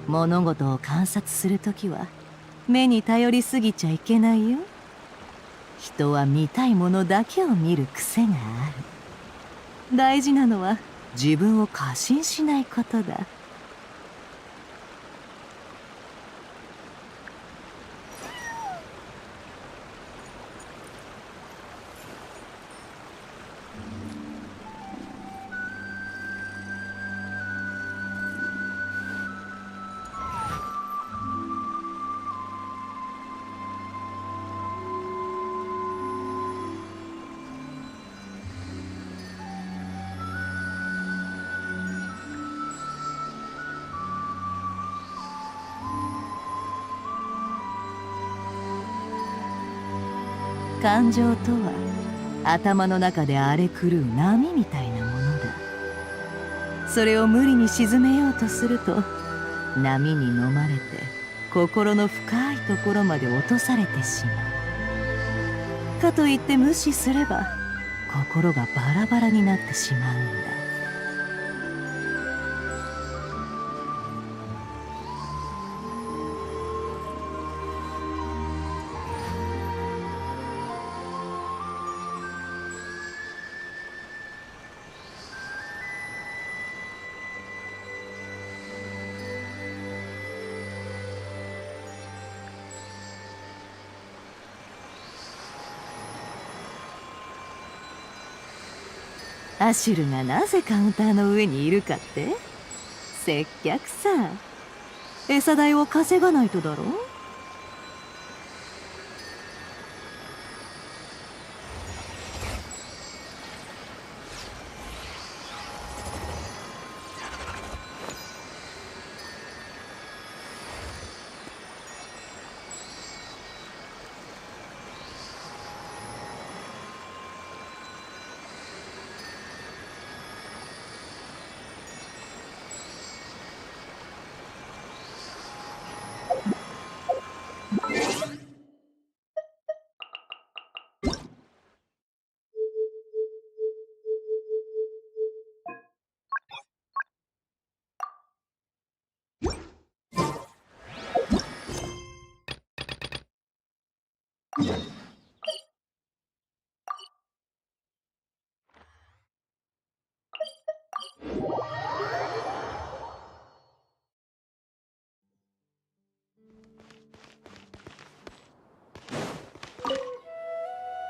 物事を観察するときは目に頼りすぎちゃいけないよ。人は見たいものだけを見る癖がある。大事なのは自分を過信しないことだ。感情とは頭の中で荒れ狂う波みたいなものだ。それを無理に沈めようとすると波に飲まれて心の深いところまで落とされてしまう。かといって無視すれば心がバラバラになってしまうんだ。アシュルがなぜカウンターの上にいるかって？接客さ。餌代を稼がないとだろ。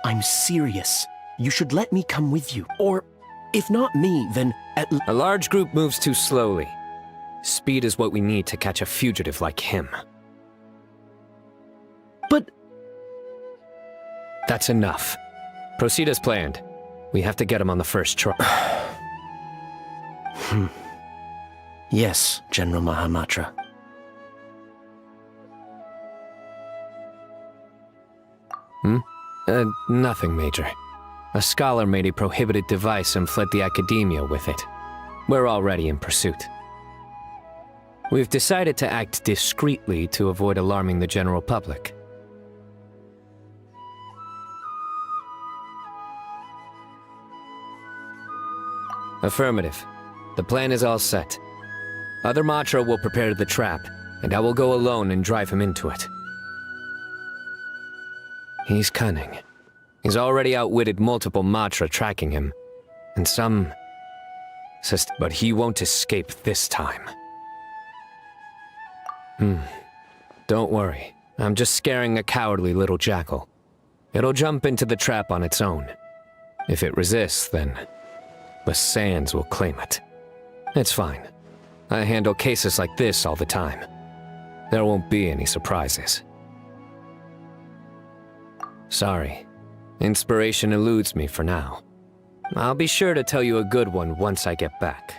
I'm serious. You should let me come with you. Or, if not me, then A large group moves too slowly. Speed is what we need to catch a fugitive like him. But... That's enough. Proceed as planned. We have to get him on the first try. Yes, General Mahamatra. Nothing, Major. A scholar made a prohibited device and fled the academia with it. We're already in pursuit. We've decided to act discreetly to avoid alarming the general public. Affirmative. The plan is all set. Other Matra will prepare the trap, and I will go alone and drive him into it. He's cunning. He's already outwitted multiple Matra tracking him, and some... But he won't escape this time. Don't worry. I'm just scaring a cowardly little jackal. It'll jump into the trap on its own. If it resists, then the sands will claim it. It's fine. I handle cases like this all the time. There won't be any surprises. Sorry. Inspiration eludes me for now. I'll be sure to tell you a good one once I get back.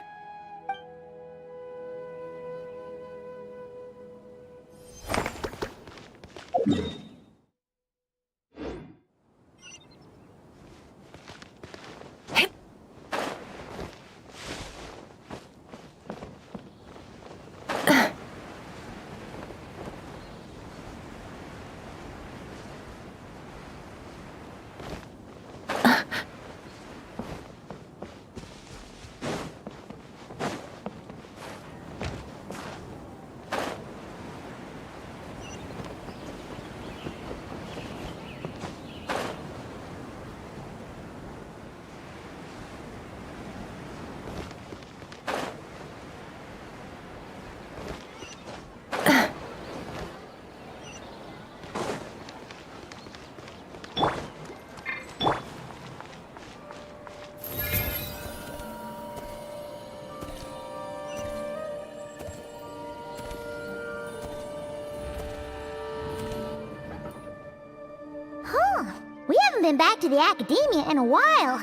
been back to the academia in a while.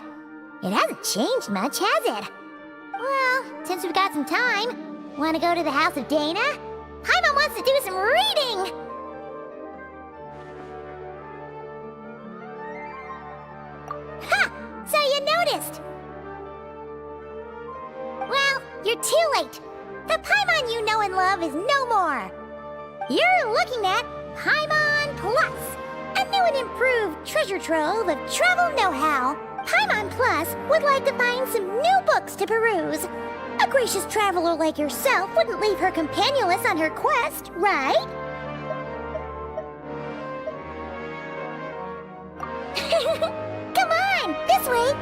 It hasn't changed much, has it? Well, since we've got some time, want to go to the house of Dana? Paimon wants to do some reading! Ha! So you noticed! Well, you're too late. The Paimon you know and love is no more. You're looking at Paimon Plus, a new and improved treasure trove of travel know-how. Paimon Plus would like to find some new books to peruse. A gracious traveler like yourself wouldn't leave her companionless on her quest, right? Come on, this way!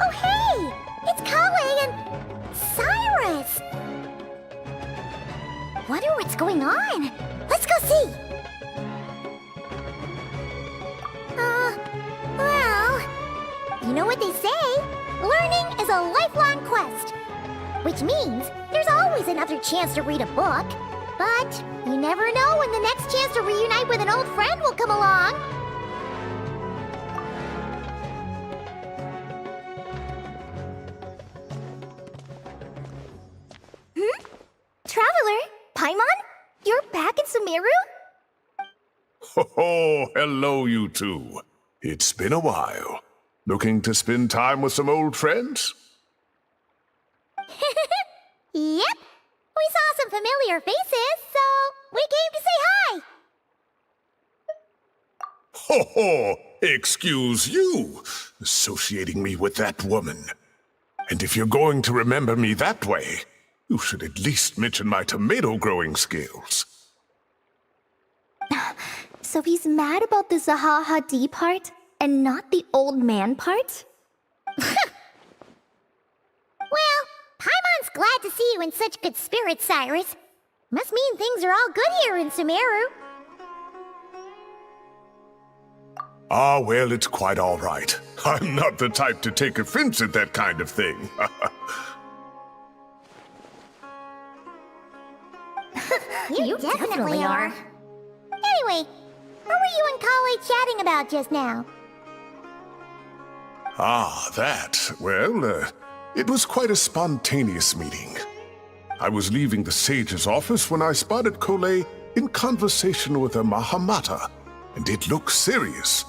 Oh hey! It's Kale and Cyrus! Wonder what's going on. Let's go see! Well, you know what they say? Learning is a lifelong quest. Which means there's always another chance to read a book. But you never know when the next chance to reunite with an old friend will come along. Traveler? Paimon? You're back in Sumeru? Oh, hello, you two. It's been a while. Looking to spend time with some old friends? Yep. We saw some familiar faces, so we came to say hi. Ho ho! Excuse you, associating me with that woman. And if you're going to remember me that way, you should at least mention my tomato growing skills. So he's mad about the Zaha Hadid part, and not the old man part? Well, Paimon's glad to see you in such good spirits, Cyrus. Must mean things are all good here in Sumeru. Ah, well, it's quite all right. I'm not the type to take offense at that kind of thing. You definitely are. Anyway, what were you and Kale chatting about just now? Ah, that. Well, it was quite a spontaneous meeting. I was leaving the sage's office when I spotted Kole in conversation with a Mahamata, and it looked serious.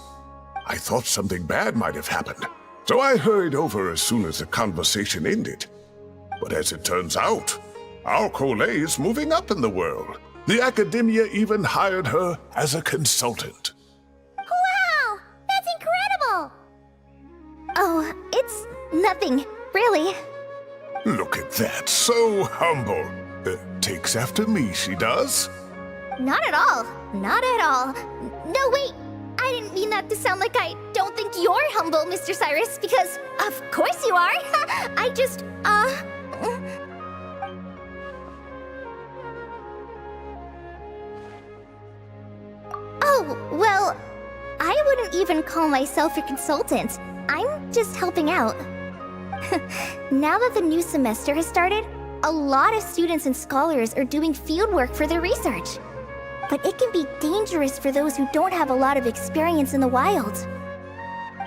I thought something bad might have happened, so I hurried over as soon as the conversation ended. But as it turns out, our Kole is moving up in the world. The academia even hired her as a consultant. Wow! That's incredible! Oh, it's nothing, really. Look at that, so humble. Takes after me, she does. Not at all. Not at all. No, wait. I didn't mean that to sound like I don't think you're humble, Mr. Cyrus, because of course you are. I just, Oh, well, I wouldn't even call myself a consultant. I'm just helping out. Now that the new semester has started, a lot of students and scholars are doing fieldwork for their research. But it can be dangerous for those who don't have a lot of experience in the wild.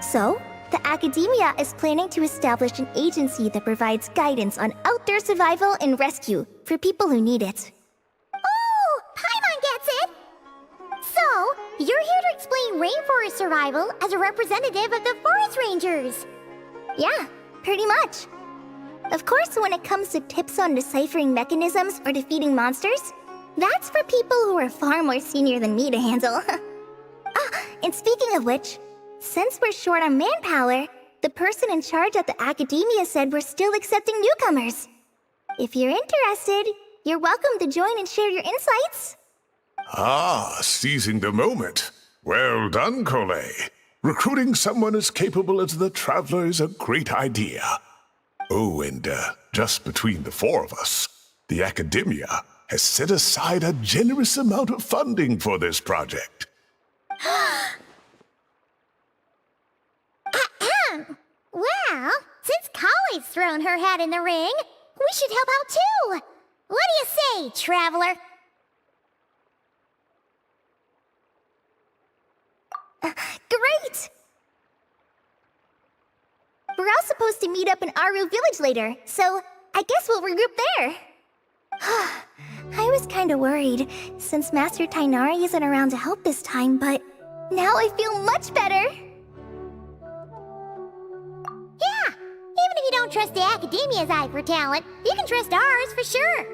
So, the academia is planning to establish an agency that provides guidance on outdoor survival and rescue for people who need it. Oh, Paimon gets it! So, you're here to explain rainforest survival as a representative of the forest rangers. Yeah, pretty much. Of course, when it comes to tips on deciphering mechanisms or defeating monsters, that's for people who are far more senior than me to handle. And speaking of which, since we're short on manpower, the person in charge at the academia said we're still accepting newcomers. If you're interested, you're welcome to join and share your insights. Ah, seizing the moment. Well done, Kole. Recruiting someone as capable as the Traveler is a great idea. Oh, and just between the four of us, the academia has set aside a generous amount of funding for this project. Well, since Kale's thrown her hat in the ring, we should help out too. What do you say, traveler? Great! We're all supposed to meet up in Aru Village later, so I guess we'll regroup there. I was kinda worried, since Master Tainari isn't around to help this time, but now I feel much better! Yeah! Even if you don't trust the Academia's eye for talent, you can trust ours for sure!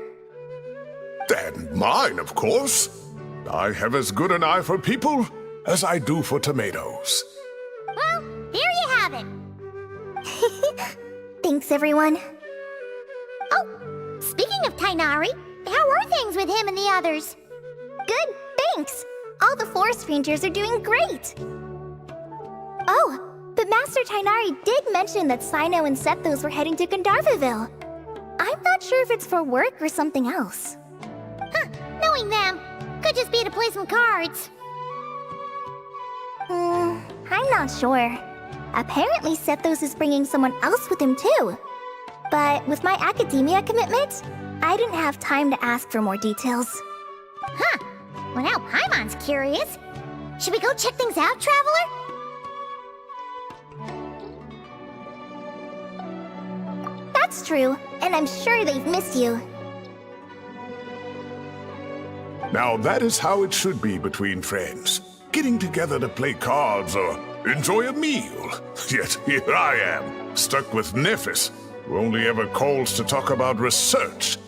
And mine, of course. I have as good an eye for people as I do for tomatoes. Well, there you have it! Thanks, everyone. Oh, speaking of Tainari, how are things with him and the others? Good, thanks. All the forest rangers are doing great. Oh, but Master Tainari did mention that Sino and Sethos were heading to Gandharvaville. I'm not sure if it's for work or something else. Huh, knowing them, could just be to play some cards. I'm not sure. Apparently Sethos is bringing someone else with him too. But with my academia commitment, I didn't have time to ask for more details. Huh. Well, now Paimon's curious. Should we go check things out, Traveler? That's true, and I'm sure they've missed you. Now that is how it should be between friends. Getting together to play cards or enjoy a meal. Yet here I am, stuck with Nephis, who only ever calls to talk about research.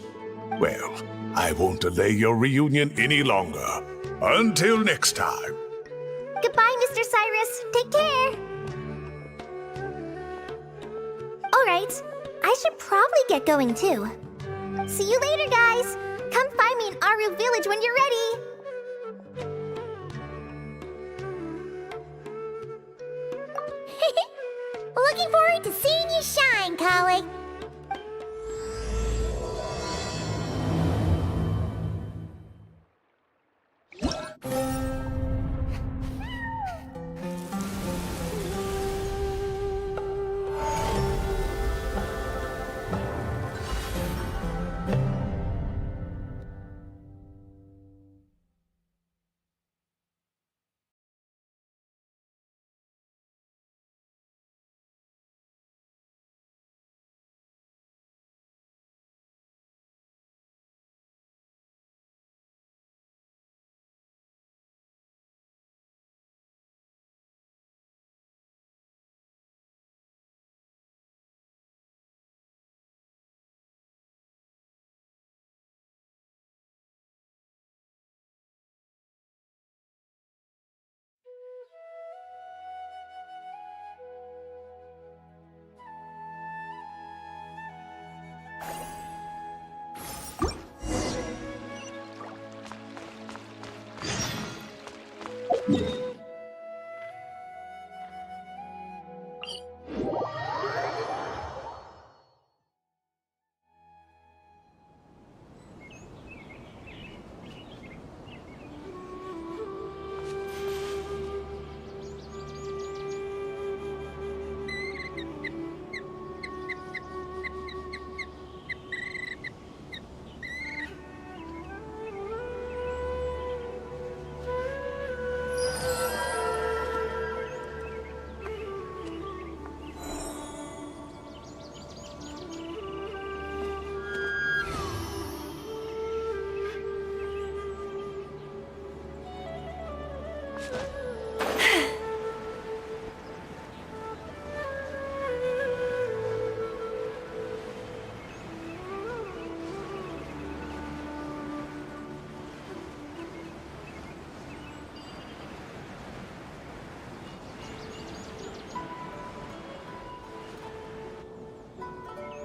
Well, I won't delay your reunion any longer. Until next time. Goodbye, Mr. Cyrus. Take care. Alright, I should probably get going too. See you later, guys. Come find me in Aru Village when you're ready. Looking forward to seeing you shine, colleague.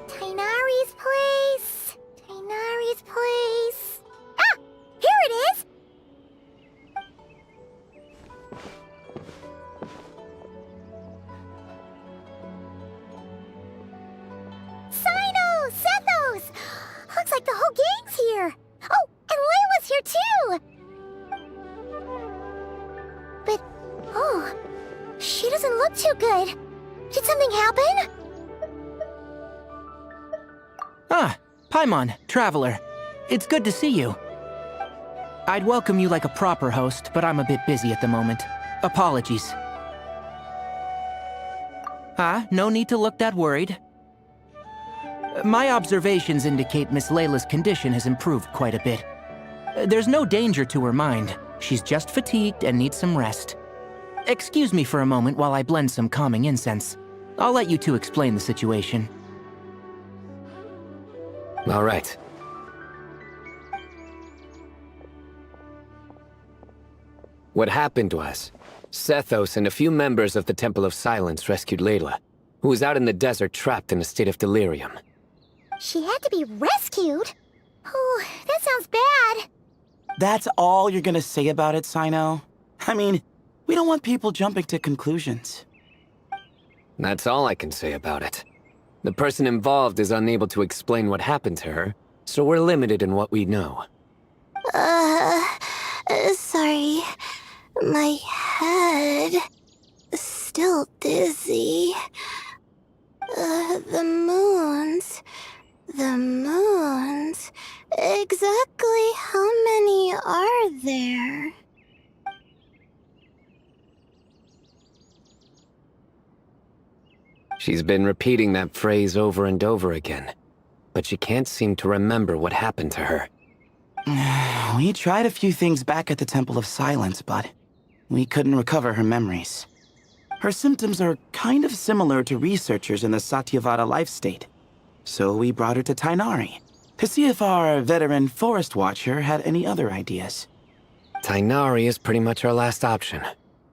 Tainari's place. Tainari's place. Ah! Here it is! Sino! Sethos! Looks like the whole gang's here. Oh, and Layla's here too! But, oh, she doesn't look too good. Did something happen? Ah, Paimon, Traveler. It's good to see you. I'd welcome you like a proper host, but I'm a bit busy at the moment. Apologies. No need to look that worried. My observations indicate Miss Layla's condition has improved quite a bit. There's no danger to her mind. She's just fatigued and needs some rest. Excuse me for a moment while I blend some calming incense. I'll let you two explain the situation. All right. What happened was, Sethos and a few members of the Temple of Silence rescued Layla, who was out in the desert trapped in a state of delirium. She had to be rescued? Oh, that sounds bad. That's all you're gonna say about it, Sino? I mean, we don't want people jumping to conclusions. That's all I can say about it. The person involved is unable to explain what happened to her, so we're limited in what we know. Sorry. My head... still dizzy. The moons... Exactly how many are there? She's been repeating that phrase over and over again, but she can't seem to remember what happened to her. We tried a few things back at the Temple of Silence, but we couldn't recover her memories. Her symptoms are kind of similar to researchers in the Satyavada life state. So we brought her to Tainari to see if our veteran forest watcher had any other ideas. Tainari is pretty much our last option,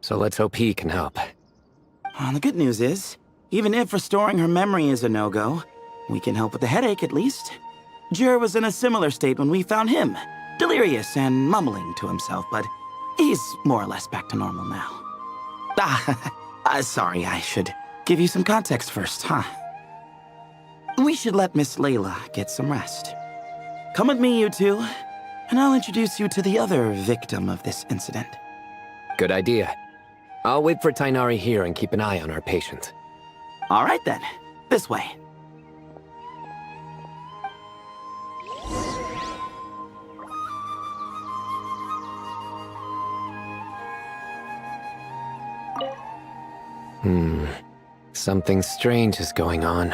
so let's hope he can help. The good news is, even if restoring her memory is a no-go, we can help with the headache at least. Jur was in a similar state when we found him, delirious and mumbling to himself, but he's more or less back to normal now. Sorry, I should give you some context first, huh? We should let Miss Layla get some rest. Come with me, you two, and I'll introduce you to the other victim of this incident. Good idea. I'll wait for Tainari here and keep an eye on our patient. All right then, this way. Something strange is going on.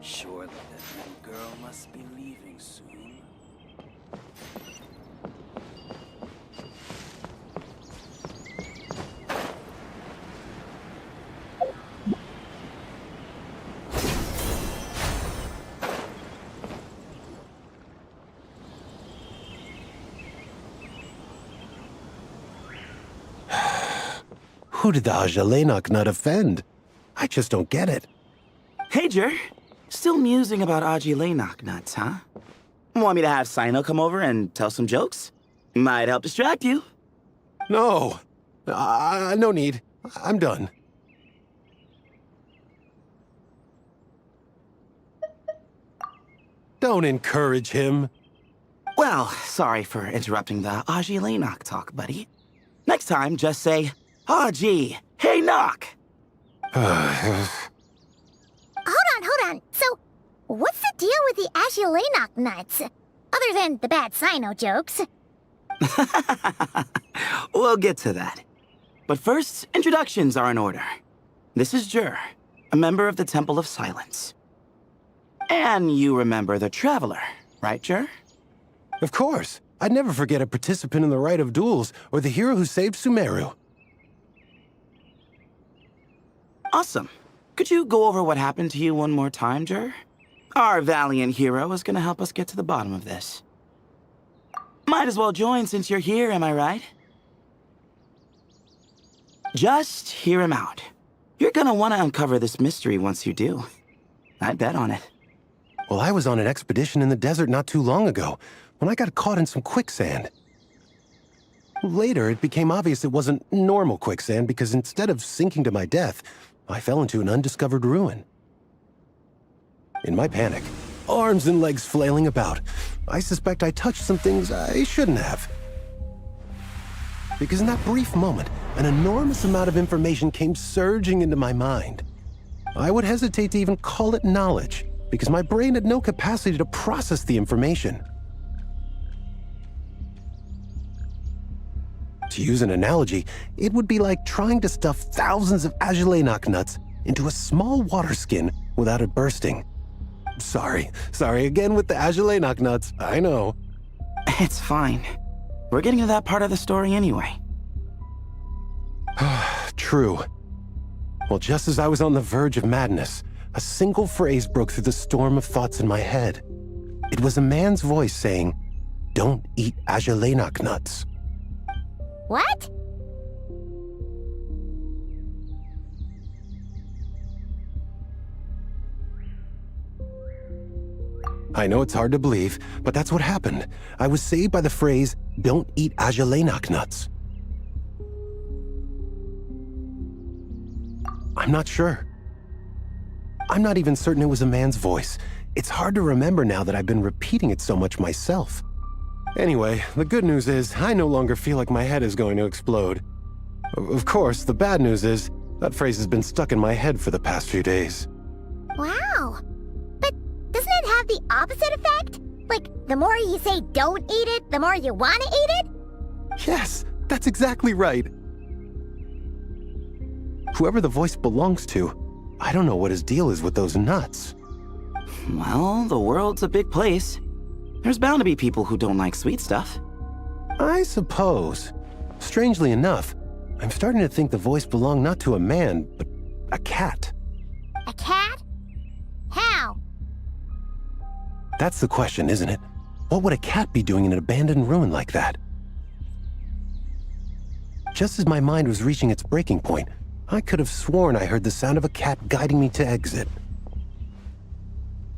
Surely that little girl must be leaving soon. Who did the Ajalenok not offend? I just don't get it. Hey, Jur. Still musing about Aji Laynok nuts, huh? Want me to have Sino come over and tell some jokes? Might help distract you. No. No need. I'm done. Don't encourage him. Well, sorry for interrupting the Aji Laynok talk, buddy. Next time, just say, Aji, hey, knock! Hold on. So, what's the deal with the Agilenok nuts? Other than the bad Sino jokes. We'll get to that. But first, introductions are in order. This is Jur, a member of the Temple of Silence. And you remember the Traveler, right, Jur? Of course. I'd never forget a participant in the Rite of Duels or the hero who saved Sumeru. Awesome. Could you go over what happened to you one more time, Jur? Our valiant hero is gonna help us get to the bottom of this. Might as well join since you're here, am I right? Just hear him out. You're gonna want to uncover this mystery once you do. I bet on it. Well, I was on an expedition in the desert not too long ago, when I got caught in some quicksand. Later, it became obvious it wasn't normal quicksand because instead of sinking to my death, I fell into an undiscovered ruin. In my panic, arms and legs flailing about. I suspect I touched some things I shouldn't have. Because in that brief moment, an enormous amount of information came surging into my mind. I would hesitate to even call it knowledge, because my brain had no capacity to process the information. To use an analogy, it would be like trying to stuff thousands of Agelenok nuts into a small water skin without it bursting. Sorry again with the Agelenok nuts, I know. It's fine. We're getting to that part of the story anyway. True. Well, just as I was on the verge of madness, a single phrase broke through the storm of thoughts in my head. It was a man's voice saying, "Don't eat Agelenok nuts." What? I know it's hard to believe, but that's what happened. I was saved by the phrase, "Don't eat Agelenok nuts." I'm not sure. I'm not even certain it was a man's voice. It's hard to remember now that I've been repeating it so much myself. Anyway, the good news is I no longer feel like my head is going to explode. Of course, the bad news is that phrase has been stuck in my head for the past few days. Wow. But doesn't it have the opposite effect? Like, the more you say don't eat it, the more you want to eat it? Yes, that's exactly right. Whoever the voice belongs to, I don't know what his deal is with those nuts. Well, the world's a big place. There's bound to be people who don't like sweet stuff. I suppose. Strangely enough, I'm starting to think the voice belonged not to a man, but a cat. A cat? How? That's the question, isn't it? What would a cat be doing in an abandoned ruin like that? Just as my mind was reaching its breaking point, I could have sworn I heard the sound of a cat guiding me to exit.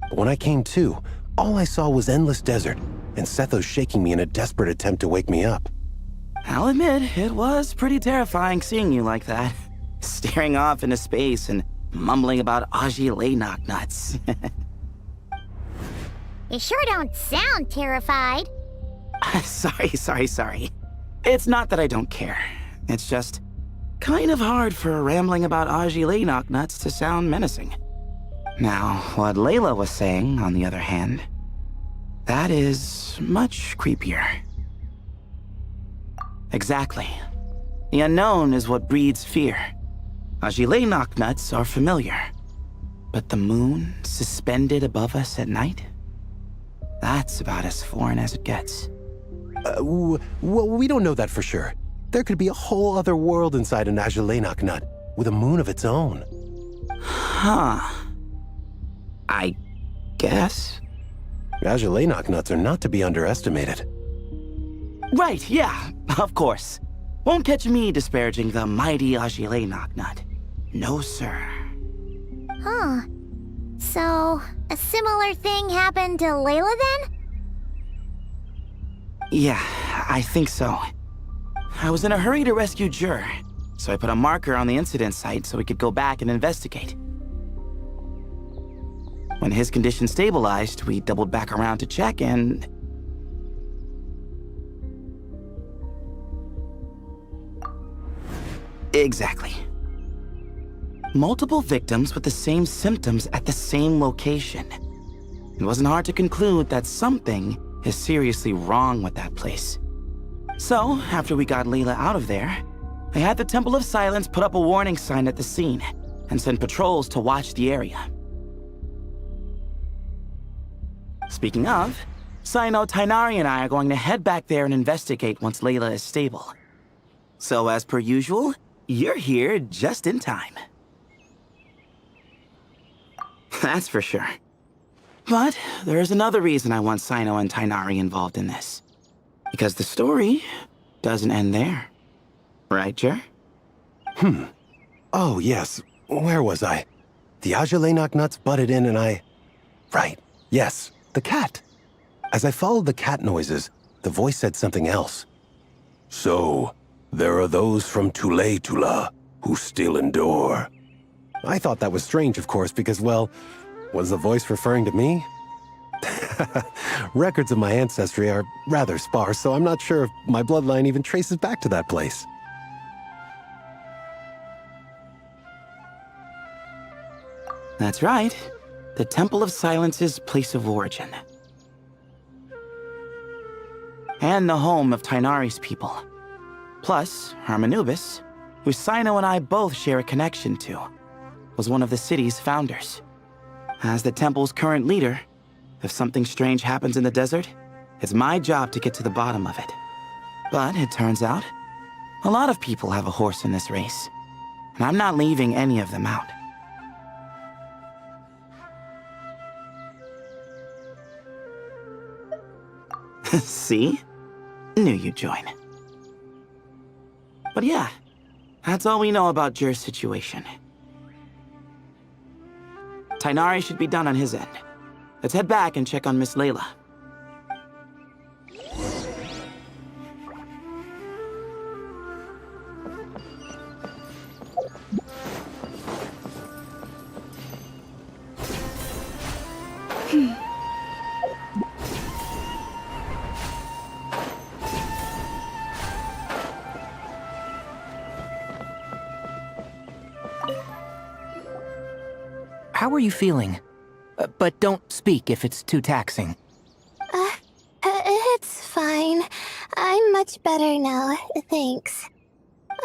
But when I came to, all I saw was endless desert, and Sethos shaking me in a desperate attempt to wake me up. I'll admit, it was pretty terrifying seeing you like that. Staring off into space and mumbling about Agelenok nuts. You sure don't sound terrified. Sorry. It's not that I don't care. It's just kind of hard for rambling about Agelenok nuts to sound menacing. Now, what Layla was saying, on the other hand, that is much creepier. Exactly. The unknown is what breeds fear. Agelenok nuts are familiar. But the moon suspended above us at night? That's about as foreign as it gets. Well, we don't know that for sure. There could be a whole other world inside an Agelenok nut, with a moon of its own. Huh. I guess? Agelenok nuts are not to be underestimated. Right, yeah, of course. Won't catch me disparaging the mighty Agelenok nut. No, sir. Huh. So, a similar thing happened to Layla then? Yeah, I think so. I was in a hurry to rescue Jur, so I put a marker on the incident site so we could go back and investigate. When his condition stabilized, we doubled back around to check and... Exactly. Multiple victims with the same symptoms at the same location. It wasn't hard to conclude that something is seriously wrong with that place. So, after we got Layla out of there, I had the Temple of Silence put up a warning sign at the scene and send patrols to watch the area. Speaking of, Sino, Tainari, and I are going to head back there and investigate once Layla is stable. So, as per usual, you're here just in time. That's for sure. But there's another reason I want Sino and Tainari involved in this. Because the story doesn't end there. Right, Jer? Oh, yes. Where was I? The Agelenok nuts butted in and I... Right. Yes. The cat. As I followed the cat noises, the voice said something else. So, there are those from Tula who still endure. I thought that was strange, of course, because, well, was the voice referring to me? Records of my ancestry are rather sparse, so I'm not sure if my bloodline even traces back to that place. That's right. The Temple of Silence's place of origin. And the home of Tainari's people. Plus, Harmonubis, who Sino and I both share a connection to, was one of the city's founders. As the temple's current leader, if something strange happens in the desert, it's my job to get to the bottom of it. But it turns out, a lot of people have a horse in this race, and I'm not leaving any of them out. See? Knew you'd join. But yeah, that's all we know about Jur's situation. Tainari should be done on his end. Let's head back and check on Miss Layla. How are you feeling? But don't speak if it's too taxing. It's fine. I'm much better now, thanks.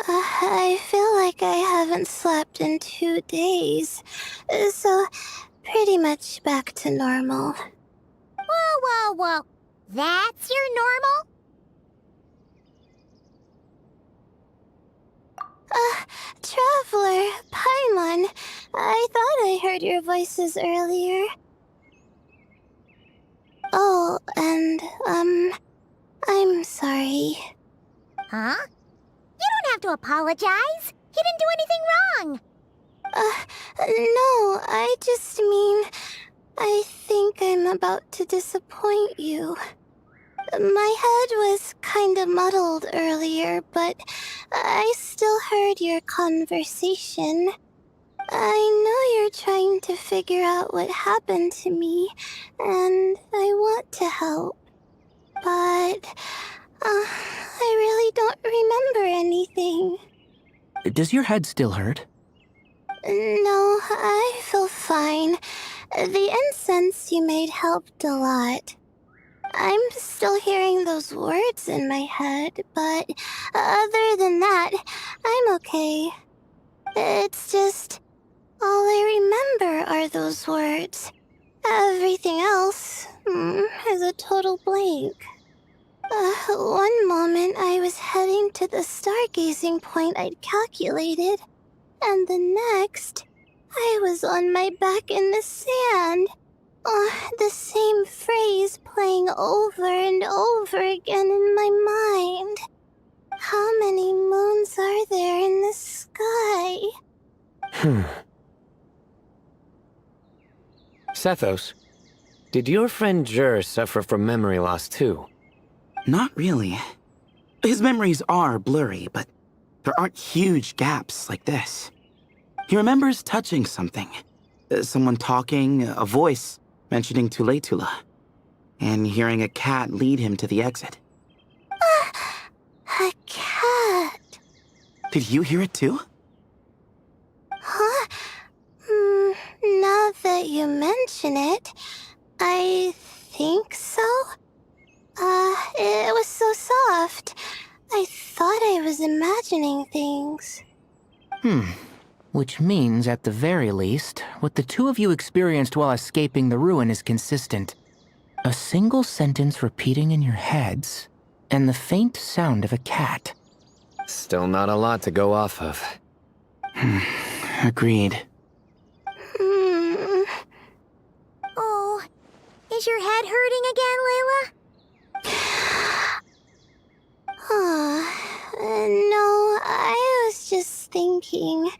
I feel like I haven't slept in 2 days, so pretty much back to normal. Whoa. That's your normal? Traveler, Paimon, I thought I heard your voices earlier. Oh, and, I'm sorry. Huh? You don't have to apologize. You didn't do anything wrong. No, I just mean, I think I'm about to disappoint you. My head was kinda muddled earlier, but I still heard your conversation. I know you're trying to figure out what happened to me, and I want to help. But, I really don't remember anything. Does your head still hurt? No, I feel fine. The incense you made helped a lot. I'm still hearing those words in my head, but other than that, I'm okay. It's just, all I remember are those words. Everything else is a total blank. One moment I was heading to the stargazing point I'd calculated, and the next, I was on my back in the sand. The same phrase playing over and over again in my mind. How many moons are there in the sky? Sethos, did your friend Jur suffer from memory loss too? Not really. His memories are blurry, but there aren't huge gaps like this. He remembers touching something. Someone talking, a voice mentioning Tuletula, and hearing a cat lead him to the exit. A cat. Did you hear it too? Huh? Now that you mention it, I think so. It was so soft. I thought I was imagining things. Which means, at the very least, what the two of you experienced while escaping the ruin is consistent. A single sentence repeating in your heads, and the faint sound of a cat. Still not a lot to go off of. Agreed. Oh, is your head hurting again, Layla? No, I was just thinking.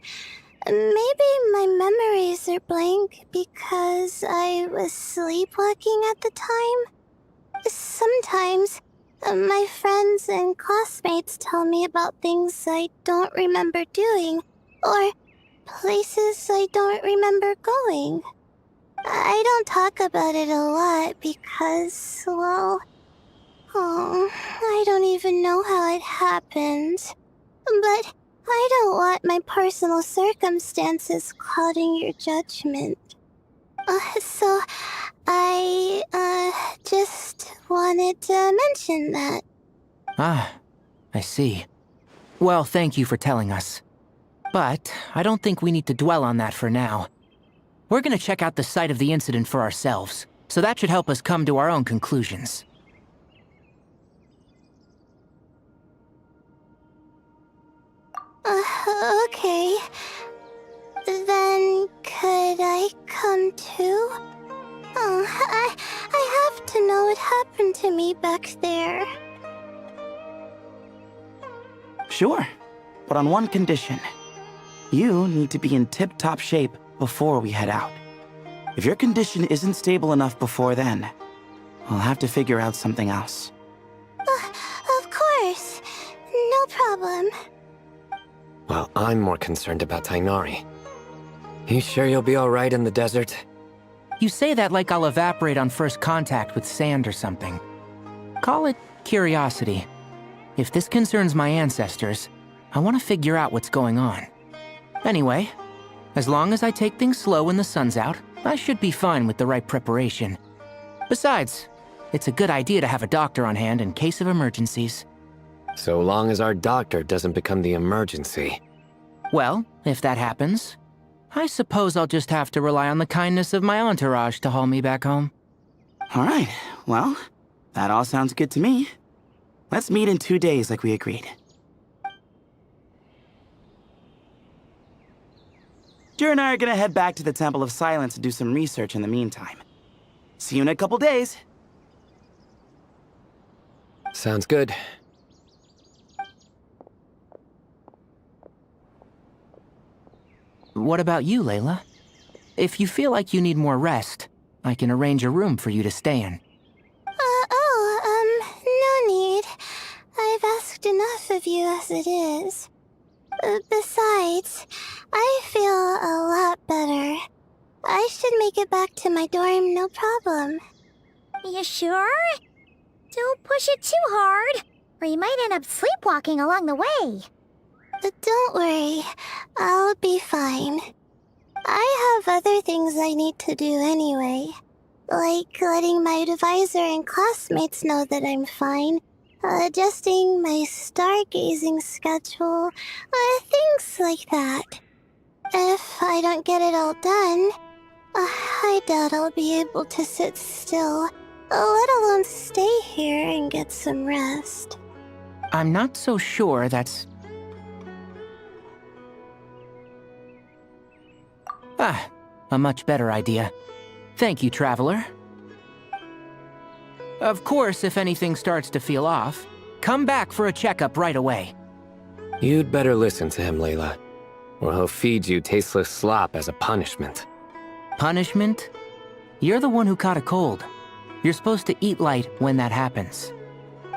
Maybe my memories are blank because I was sleepwalking at the time. Sometimes, my friends and classmates tell me about things I don't remember doing, or places I don't remember going. I don't talk about it a lot because, well, I don't even know how it happened. But I don't want my personal circumstances clouding your judgment. So I, just wanted to mention that. Ah, I see. Well, thank you for telling us. But I don't think we need to dwell on that for now. We're gonna check out the site of the incident for ourselves, so that should help us come to our own conclusions. Okay. Then could I come too? Oh, I have to know what happened to me back there. Sure, but on one condition. You need to be in tip-top shape before we head out. If your condition isn't stable enough before then, I'll have to figure out something else. Of course. No problem. Well, I'm more concerned about Tainari. You sure you'll be alright in the desert? You say that like I'll evaporate on first contact with sand or something. Call it curiosity. If this concerns my ancestors, I want to figure out what's going on. Anyway, as long as I take things slow when the sun's out, I should be fine with the right preparation. Besides, it's a good idea to have a doctor on hand in case of emergencies. So long as our doctor doesn't become the emergency. Well, if that happens, I suppose I'll just have to rely on the kindness of my entourage to haul me back home. All right, well, that all sounds good to me. Let's meet in 2 days like we agreed. Jer and I are gonna head back to the Temple of Silence to do some research in the meantime. See you in a couple days. Sounds good. What about you, Layla? If you feel like you need more rest, I can arrange a room for you to stay in. No need. I've asked enough of you as it is. Besides, I feel a lot better. I should make it back to my dorm, no problem. You sure? Don't push it too hard, or you might end up sleepwalking along the way. Don't worry, I'll be fine. I have other things I need to do anyway. Like letting my advisor and classmates know that I'm fine, adjusting my stargazing schedule, things like that. If I don't get it all done, I doubt I'll be able to sit still, let alone stay here and get some rest. I'm not so sure that's... a much better idea. Thank you, Traveler. Of course, if anything starts to feel off, come back for a checkup right away. You'd better listen to him, Layla, or he'll feed you tasteless slop as a punishment. Punishment? You're the one who caught a cold. You're supposed to eat light when that happens.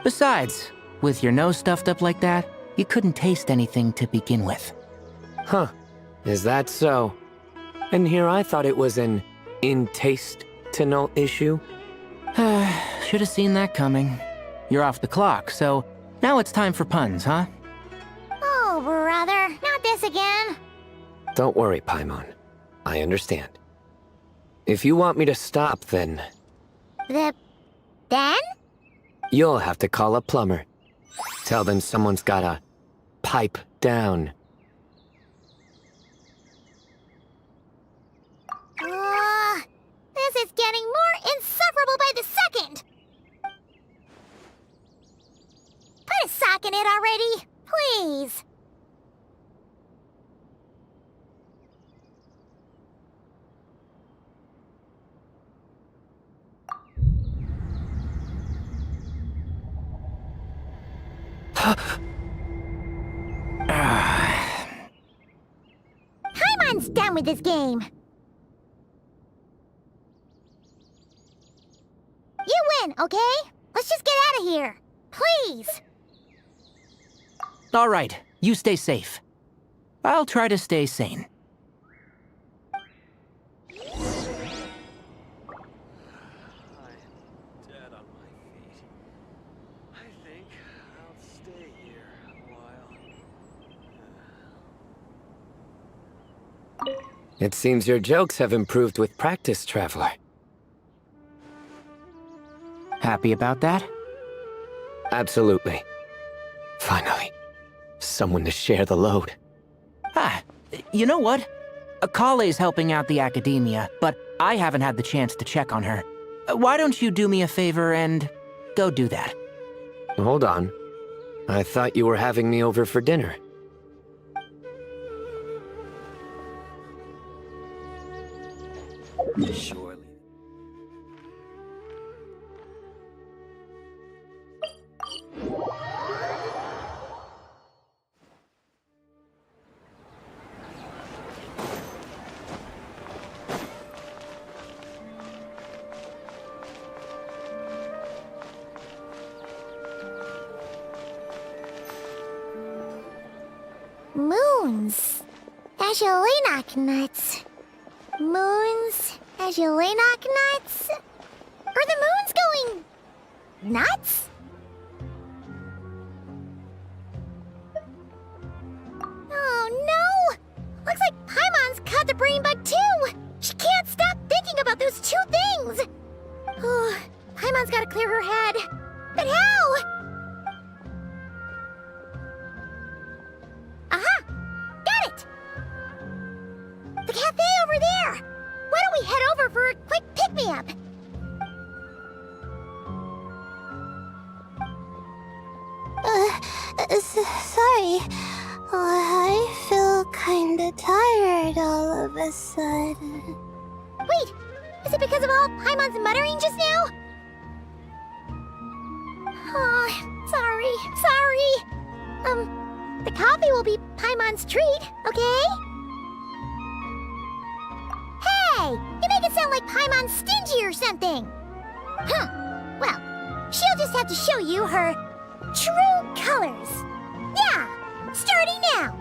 Besides, with your nose stuffed up like that, you couldn't taste anything to begin with. Huh, is that so? And here I thought it was an in-taste-to-know issue. Should have seen that coming. You're off the clock, so now it's time for puns, huh? Oh, brother, not this again. Don't worry, Paimon. I understand. If you want me to stop, then Then? you'll have to call a plumber. Tell them someone's gotta pipe down. This is getting more insufferable by the second! Put a sock in it already, please! Paimon's done with this game. You win, okay? Let's just get out of here. Please! All right, you stay safe. I'll try to stay sane. It seems your jokes have improved with practice, Traveler. Happy about that? Absolutely. Finally, someone to share the load. Ah, you know what? Kale's helping out the academia, but I haven't had the chance to check on her. Why don't you do me a favor and go do that? Hold on. I thought you were having me over for dinner. Surely. Moons. Azulenak nuts. Moons. Azulenak nuts. Are the moons going nuts? Oh no! Looks like Paimon's caught the brain bug too! She can't stop thinking about those two things! Oh, Paimon's gotta clear her head. But how? Aha! Got it! The cafe over there! Why don't we head over for a quick pick-me-up? Sorry. I feel kinda tired all of a sudden. Wait! Is it because of all Paimon's muttering just now? Oh, sorry. The coffee will be Paimon's treat, okay? Hey! You make it sound like Paimon's stingy or something! Huh. Well, she'll just have to show you her true colors. Yeah! Starting now!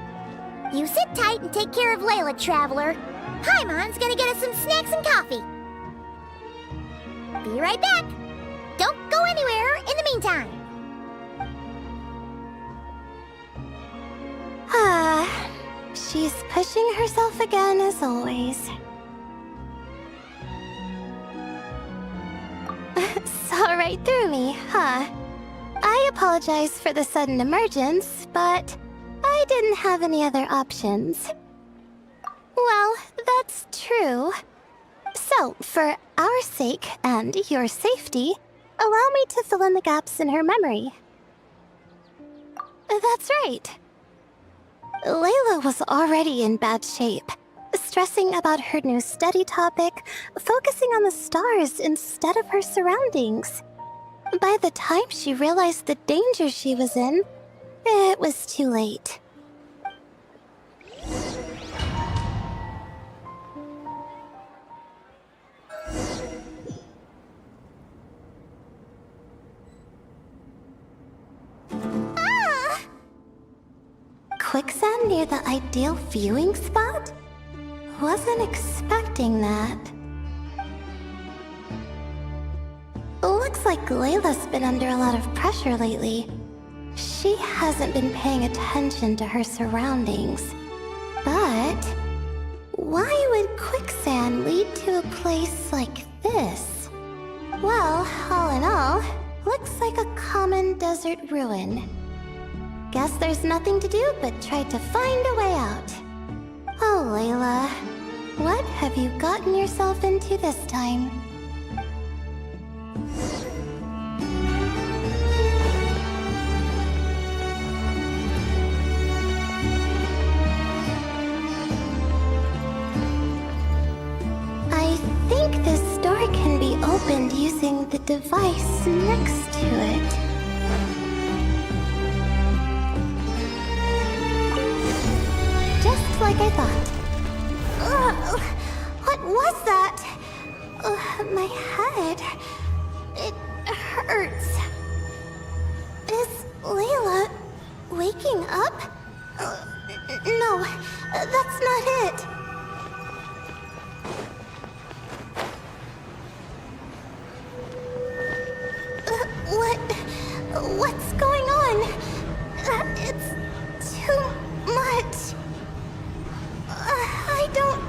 You sit tight and take care of Layla, Traveler. Paimon's gonna get us some snacks and coffee. Be right back. Don't go anywhere in the meantime. She's pushing herself again as always. Saw right through me, huh? I apologize for the sudden emergence, but I didn't have any other options. Well, that's true. So, for our sake and your safety, allow me to fill in the gaps in her memory. That's right. Layla was already in bad shape, stressing about her new study topic, focusing on the stars instead of her surroundings. By the time she realized the danger she was in, it was too late. Quicksand near the ideal viewing spot? Wasn't expecting that. Looks like Layla's been under a lot of pressure lately. She hasn't been paying attention to her surroundings. But why would quicksand lead to a place like this? Well, all in all, looks like a common desert ruin. Guess there's nothing to do but try to find a way out. Oh, Layla, what have you gotten yourself into this time? I think this door can be opened using the device next to it. Just like I thought. Ugh, what was that? My head. It hurts. Is Layla waking up? No, that's not it. What's going on? It's too much. I don't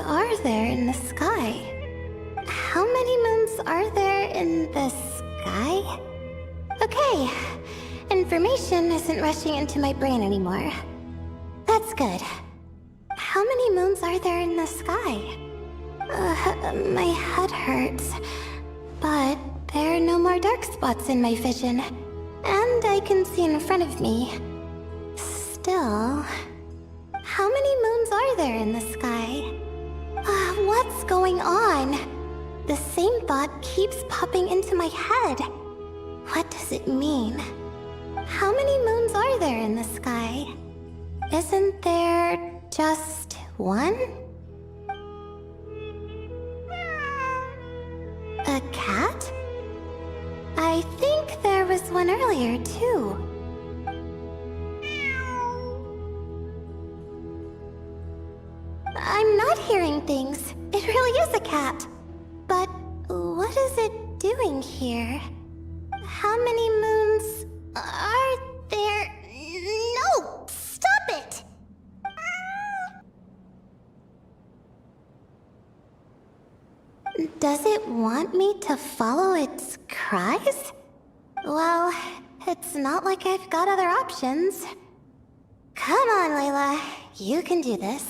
are there in the sky? How many moons are there in the sky? Okay, information isn't rushing into my brain anymore. That's good. How many moons are there in the sky? My head hurts. But there are no more dark spots in my vision. And I can see in front of me. Still... How many moons are there in the sky? What's going on? The same thought keeps popping into my head. What does it mean? How many moons are there in the sky? Isn't there just one? A cat? I think there was one earlier, too. I'm not hearing things. It really is a cat. But what is it doing here? How many moons are there? No! Stop it! Does it want me to follow its cries? Well, it's not like I've got other options. Come on, Layla. You can do this.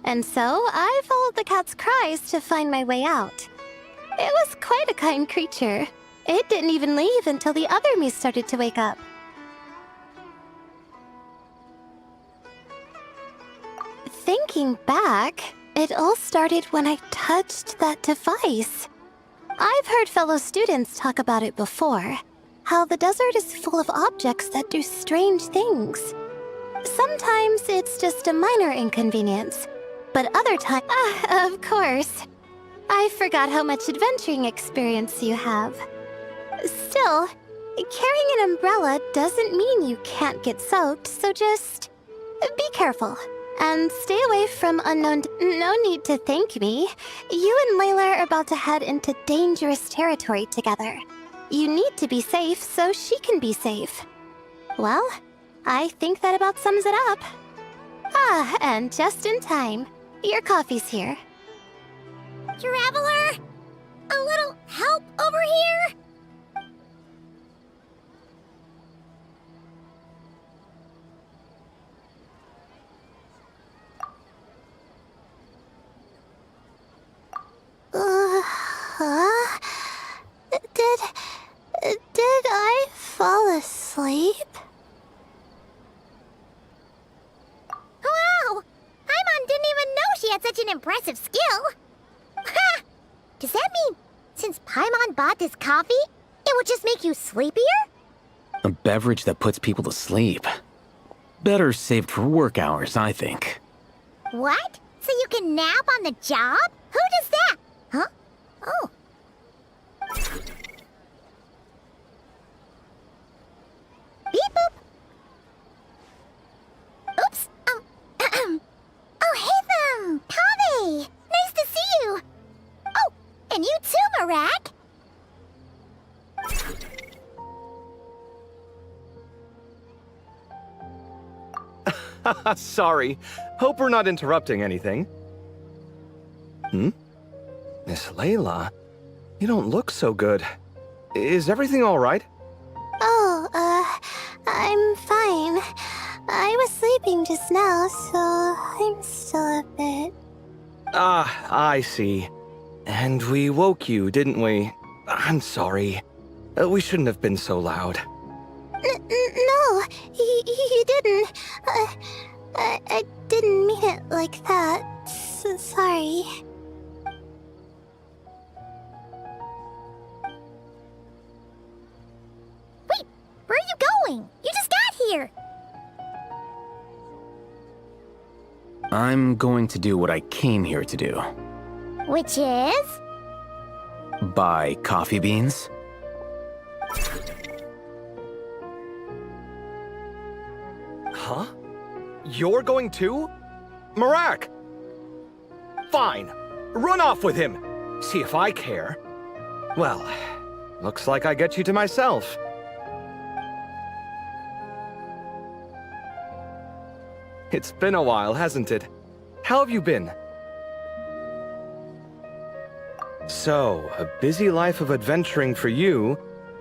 And so, I followed the cat's cries to find my way out. It was quite a kind creature. It didn't even leave until the other Mies started to wake up. Thinking back, it all started when I touched that device. I've heard fellow students talk about it before. How the desert is full of objects that do strange things. Sometimes it's just a minor inconvenience. But other times... of course. I forgot how much adventuring experience you have. Still, carrying an umbrella doesn't mean you can't get soaked, so just... be careful. And stay away from unknown... No need to thank me. You and Layla are about to head into dangerous territory together. You need to be safe so she can be safe. Well, I think that about sums it up. And just in time. Your coffee's here. Traveler? A little help over here? Did I fall asleep? Wow! Paimon didn't even know she had such an impressive skill! Ha! Does that mean since Paimon bought this coffee, it would just make you sleepier? A beverage that puts people to sleep. Better saved for work hours, I think. What? So you can nap on the job? Who does that? Huh? Oh. Beep boop. Oops. Oh, hey them! Kave! Nice to see you! Oh, and you too, Marak! Sorry. Hope we're not interrupting anything. Miss Layla, you don't look so good. Is everything all right? Oh, I'm fine. I was sleeping just now, so I'm still a bit... Ah, I see. And we woke you, didn't we? I'm sorry. We shouldn't have been so loud. No, you didn't. I didn't mean it like that. Sorry. doing? You just got here. I'm going to do what I came here to do. Which is? Buy coffee beans? Huh? You're going too? Marak! Fine. Run off with him. See if I care. Well, looks like I get you to myself. It's been a while, hasn't it? How have you been? So, a busy life of adventuring for you,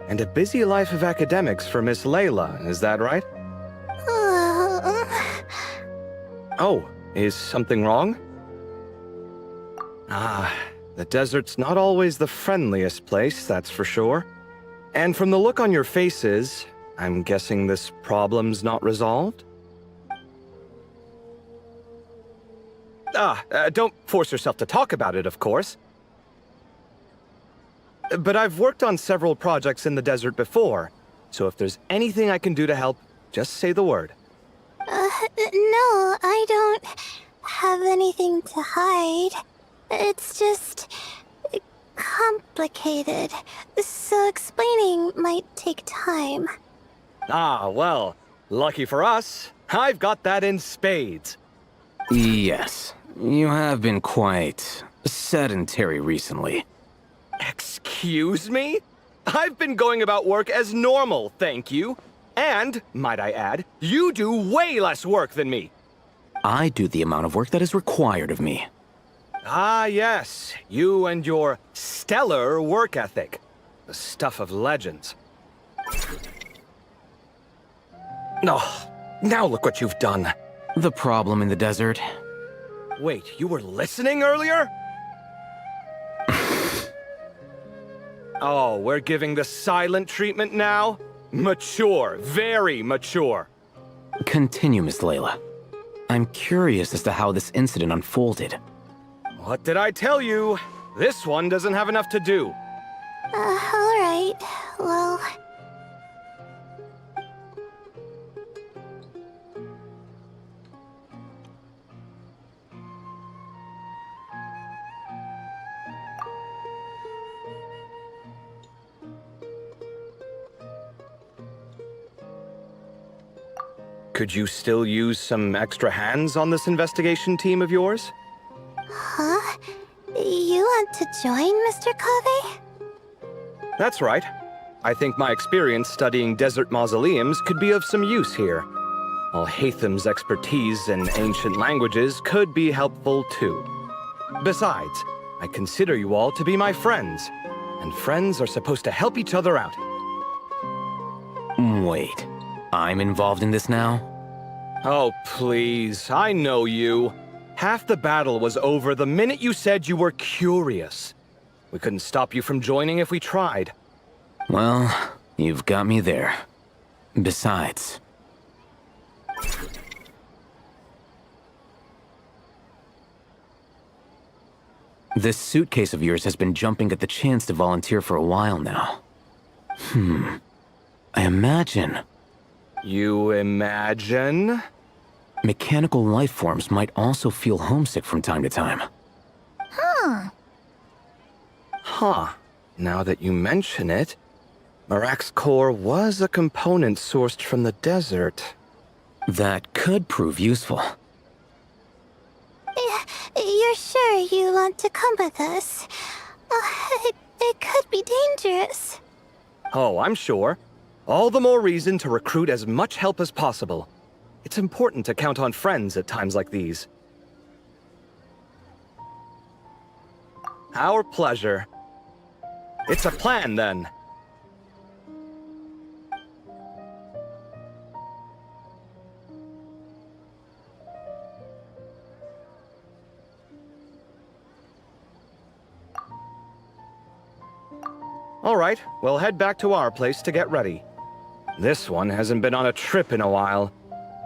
and a busy life of academics for Miss Layla, is that right? Oh, is something wrong? Ah, the desert's not always the friendliest place, that's for sure. And from the look on your faces, I'm guessing this problem's not resolved? Don't force yourself to talk about it, of course. But I've worked on several projects in the desert before, so if there's anything I can do to help, just say the word. No, I don't have anything to hide. It's just complicated, so explaining might take time. Ah, well, lucky for us, I've got that in spades. Yes, you have been quite sedentary recently. Excuse me? I've been going about work as normal, thank you. And, might I add, you do way less work than me. I do the amount of work that is required of me. Ah, yes, you and your stellar work ethic. The stuff of legends. Oh, now look what you've done. The problem in the desert? Wait, you were listening earlier? Oh, we're giving the silent treatment now? Mature, very mature. Continue, Miss Layla. I'm curious as to how this incident unfolded. What did I tell you? This one doesn't have enough to do. Alright. Well... Could you still use some extra hands on this investigation team of yours? Huh? You want to join, Mr. Cave? That's right. I think my experience studying desert mausoleums could be of some use here. Al-Haytham's expertise in ancient languages could be helpful too. Besides, I consider you all to be my friends, and friends are supposed to help each other out. Wait, I'm involved in this now? Oh, please, I know you. Half the battle was over the minute you said you were curious. We couldn't stop you from joining if we tried. Well, you've got me there. Besides... this suitcase of yours has been jumping at the chance to volunteer for a while now. I imagine... You imagine? mechanical life forms might also feel homesick from time to time. Huh. Now that you mention it, Marak's core was a component sourced from the desert. That could prove useful. You're sure you want to come with us? It could be dangerous. Oh, I'm sure. All the more reason to recruit as much help as possible. It's important to count on friends at times like these. Our pleasure. It's a plan, then. All right, we'll head back to our place to get ready. This one hasn't been on a trip in a while.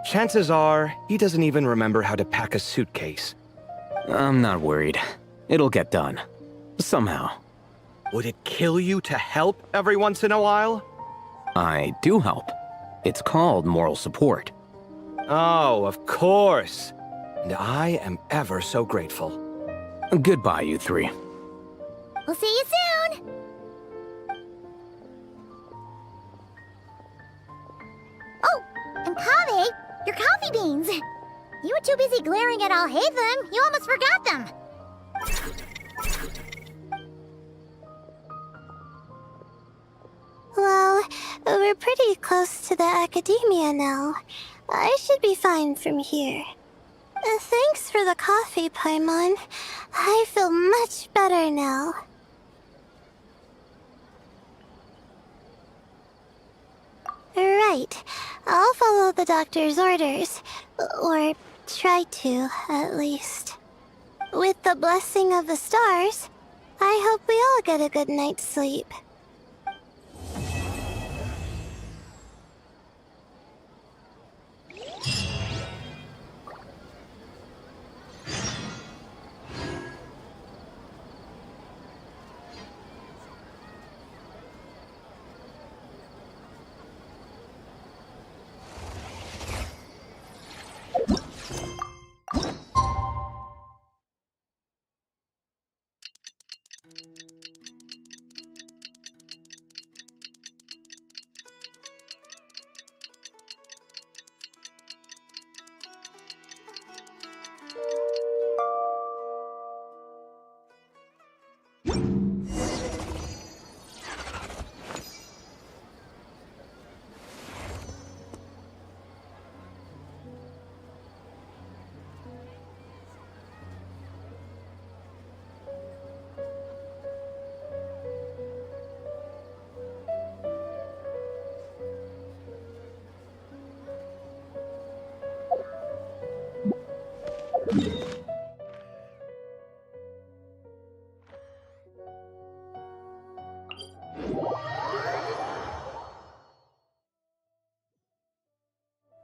Chances are, he doesn't even remember how to pack a suitcase. I'm not worried. It'll get done. Somehow. Would it kill you to help every once in a while? I do help. It's called moral support. Oh, of course. And I am ever so grateful. Goodbye, you three. We'll see you soon! Oh, and Kaveh, your coffee beans! You were too busy glaring at Alhaitham, you almost forgot them! Well, we're pretty close to the academia now. I should be fine from here. Thanks for the coffee, Paimon. I feel much better now. Right. I'll follow the doctor's orders. Or try to, at least. With the blessing of the stars, I hope we all get a good night's sleep.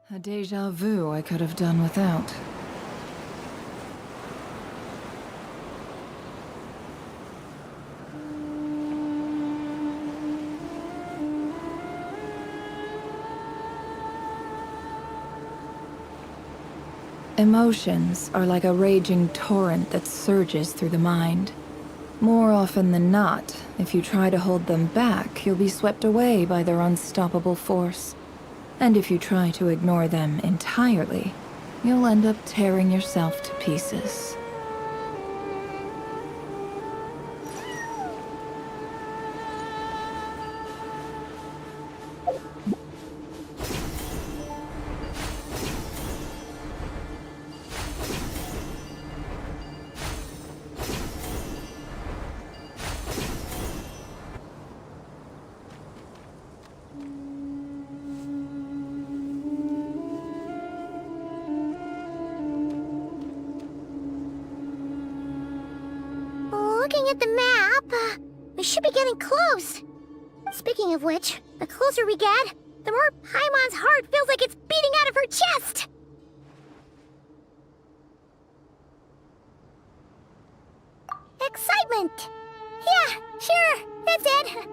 A déjà vu I could have done without. Emotions are like a raging torrent that surges through the mind. More often than not, if you try to hold them back, you'll be swept away by their unstoppable force. And if you try to ignore them entirely, you'll end up tearing yourself to pieces. Looking at the map, we should be getting close. Speaking of which, the closer we get, the more Paimon's heart feels like it's beating out of her chest. Excitement! Yeah, sure, that's it.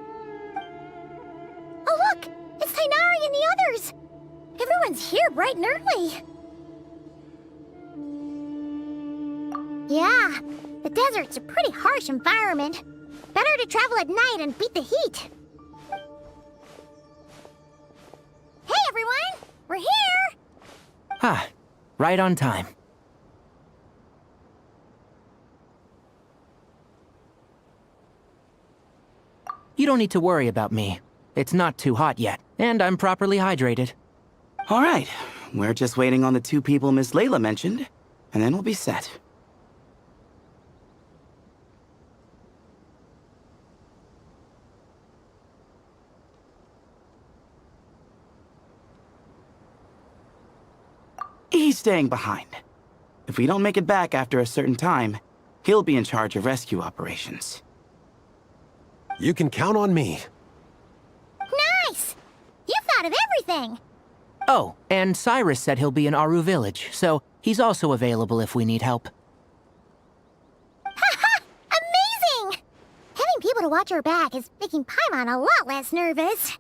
Oh look, it's Tainari and the others. Everyone's here bright and early. Yeah, the desert's a pretty harsh environment. Better to travel at night and beat the heat. Hey everyone, we're here! Ah, right on time. You don't need to worry about me. It's not too hot yet, and I'm properly hydrated. All right, we're just waiting on the two people Miss Layla mentioned, and then we'll be set. He's staying behind. If we don't make it back after a certain time, he'll be in charge of rescue operations. You can count on me. Nice! You thought of everything! Oh, and Cyrus said he'll be in Aru Village, so he's also available if we need help. Haha! Amazing! Having people to watch your back is making Paimon a lot less nervous.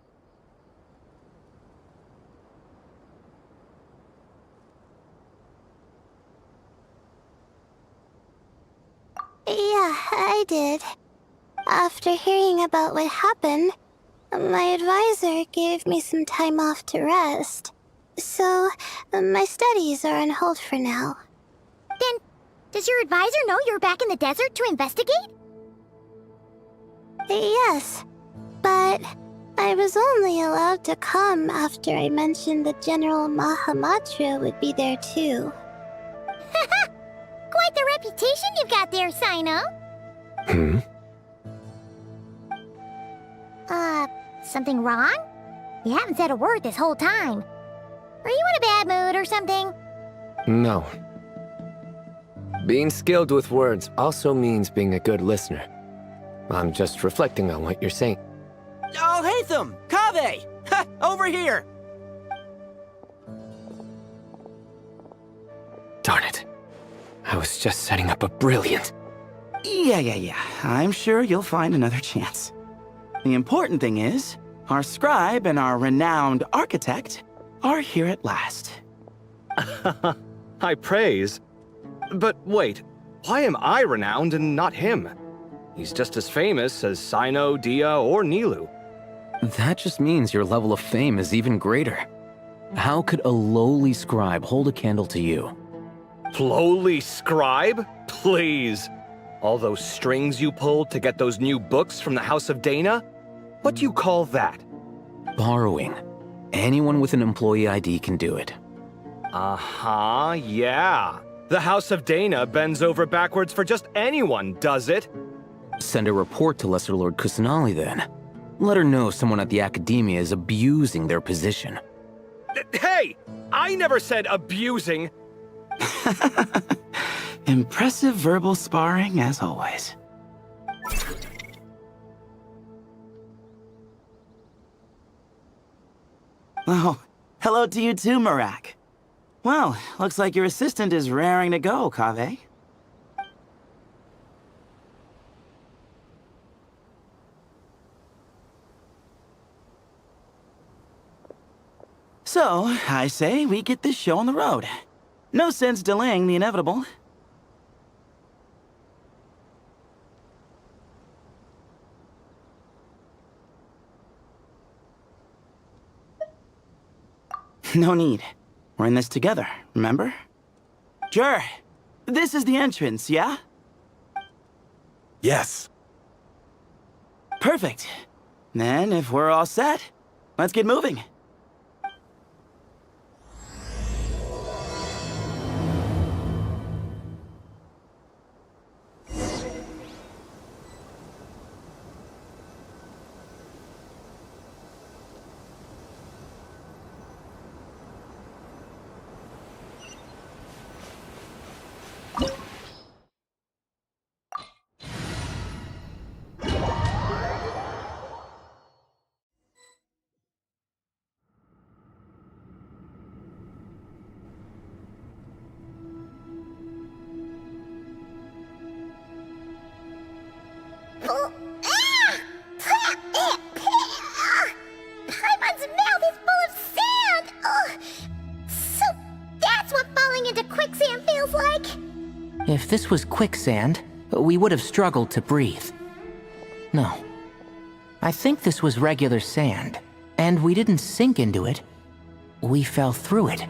Yeah, I did. After hearing about what happened, my advisor gave me some time off to rest. So, my studies are on hold for now. Then, does your advisor know you're back in the desert to investigate? Yes, but I was only allowed to come after I mentioned that General Mahamatra would be there too. Quite the reputation you've got there, Sino. Something wrong? You haven't said a word this whole time. Are you in a bad mood or something? No. Being skilled with words also means being a good listener. I'm just reflecting on what you're saying. Oh, Hatham! Kaveh! Ha! Over here! Darn it. I was just setting up a brilliant... Yeah. I'm sure you'll find another chance. The important thing is, our scribe and our renowned architect are here at last. High praise. But wait, why am I renowned and not him? He's just as famous as Sino, Dia, or Nilu. That just means your level of fame is even greater. How could a lowly scribe hold a candle to you? Lowly scribe? Please. All those strings you pulled to get those new books from the House of Dana? What do you call that? Borrowing. Anyone with an employee ID can do it. Uh-huh, yeah. The House of Dana bends over backwards for just anyone, does it? Send a report to Lesser Lord Kusanali then. Let her know someone at the Academia is abusing their position. Hey! I never said abusing! Impressive verbal sparring, as always. Oh, hello to you too, Marak. Well, looks like your assistant is raring to go, Kaveh. So, I say we get this show on the road. No sense delaying the inevitable. No need. We're in this together, remember? Sure. This is the entrance, yeah? Yes. Perfect. Then, if we're all set, let's get moving. Paimon's mouth is full of sand! Ugh. So that's what falling into quicksand feels like? If this was quicksand, we would have struggled to breathe. No. I think this was regular sand, and we didn't sink into it. We fell through it.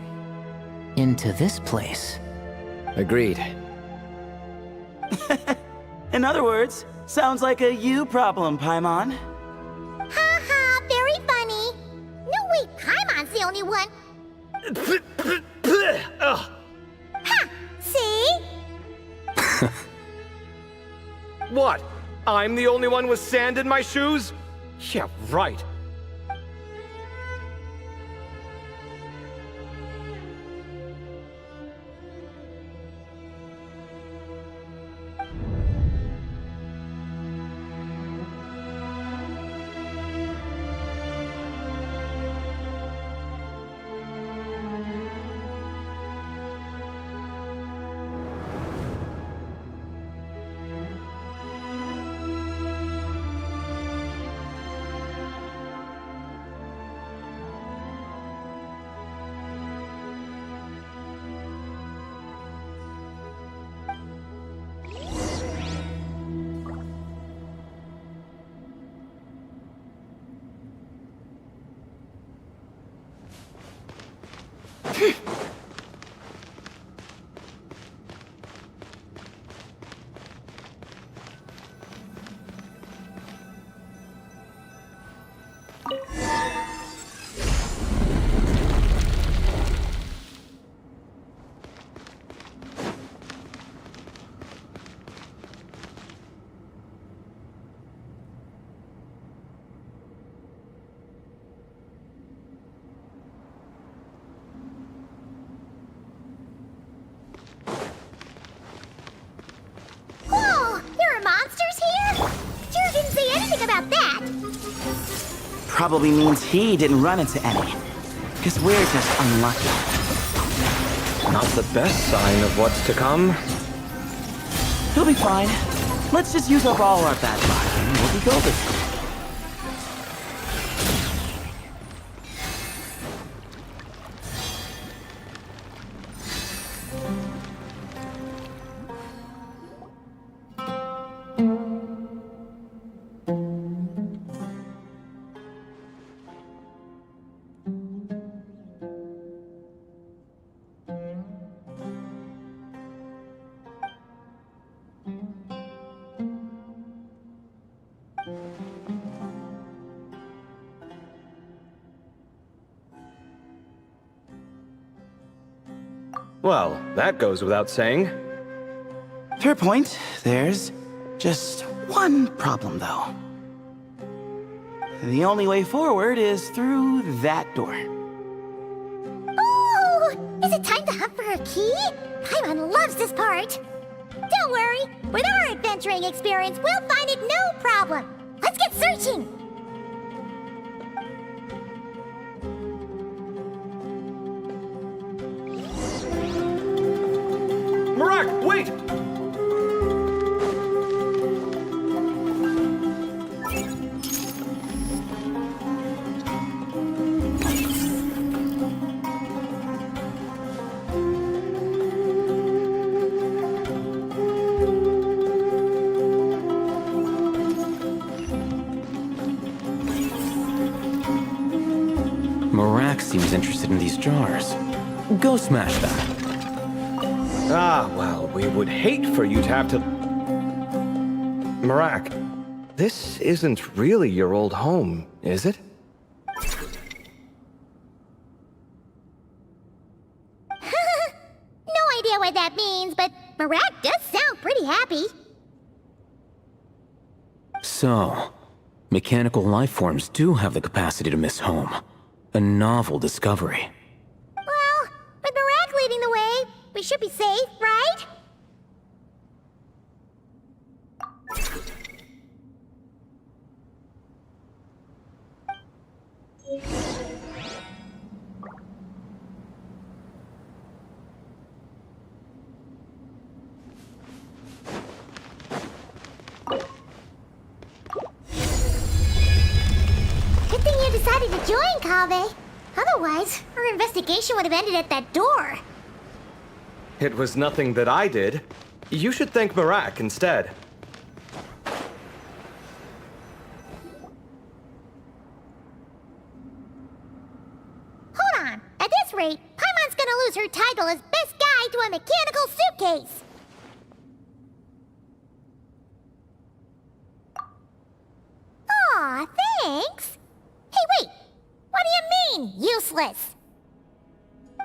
Into this place. Agreed. In other words, sounds like a you problem, Paimon. Ha ha, very funny. No, wait, Paimon's the only one. Ha! See? What? I'm the only one with sand in my shoes? Yeah, right. Whoa! There are monsters here? Sure didn't say anything about that. Probably means he didn't run into any. Because we're just unlucky. Not the best sign of what's to come. He'll be fine. Let's just use up all our bad luck and we'll be golden. Well, that goes without saying. Fair point. There's just one problem, though. The only way forward is through that door. Oh! Is it time to hunt for a key? Paimon loves this part. Don't worry. With our adventuring experience, we'll find it no problem. Let's get searching. Marak, wait! Marak seems interested in these jars. Go smash that. Ah, well, we would hate for you to have to... Marak, this isn't really your old home, is it? No idea what that means, but Marak does sound pretty happy. So, mechanical life forms do have the capacity to miss home. A novel discovery. Well, with Marak leading the way, we should be safe, right? Good thing you decided to join, Kaveh. Otherwise, our investigation would have ended at that door. It was nothing that I did. You should thank Marak instead. Hold on. At this rate, Paimon's gonna lose her title as best guide to a mechanical suitcase. Aw, thanks. Hey, wait. What do you mean, useless?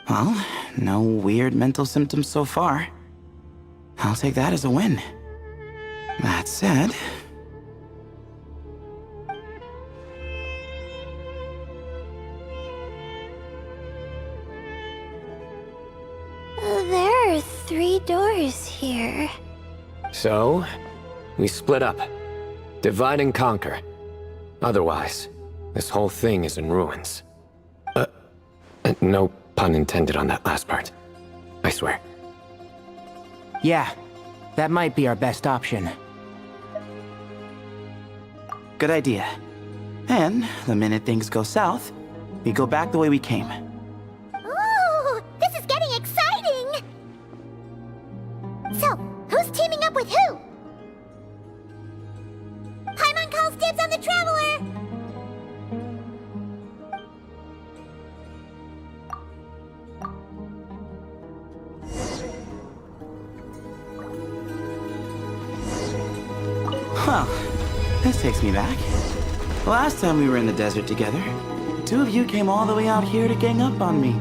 Well, no weird mental symptoms so far. I'll take that as a win. That said... There are 3 doors here. So, we split up. Divide and conquer. Otherwise, this whole thing is in ruins. No pun intended on that last part. I swear. Yeah, that might be our best option. Good idea. And the minute things go south, we go back the way we came. Ooh, this is getting exciting! So, who's teaming up with who? Paimon calls dibs on the Traveler! Oh, this takes me back. Last time we were in the desert together, the two of you came all the way out here to gang up on me.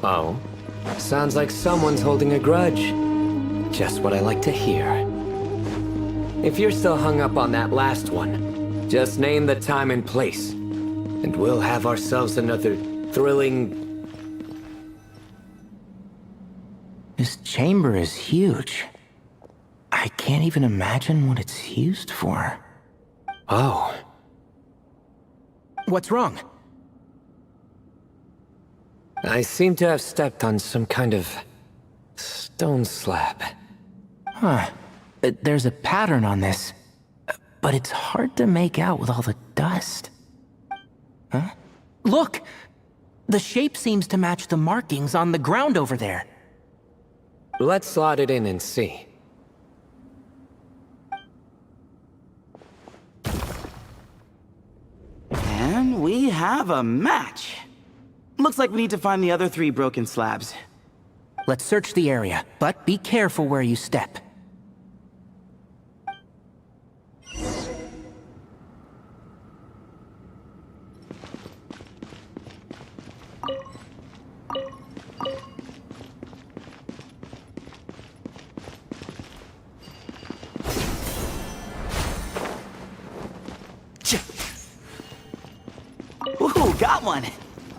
Oh? Sounds like someone's holding a grudge. Just what I like to hear. If you're still hung up on that last one, just name the time and place, and we'll have ourselves another thrilling... This chamber is huge. I can't even imagine what it's used for. Oh. What's wrong? I seem to have stepped on some kind of stone slab. Huh. There's a pattern on this, but it's hard to make out with all the dust. Huh? Look! The shape seems to match the markings on the ground over there. Let's slot it in and see. And we have a match. Looks like we need to find the other 3 broken slabs. Let's search the area, but be careful where you step. Ooh, got one!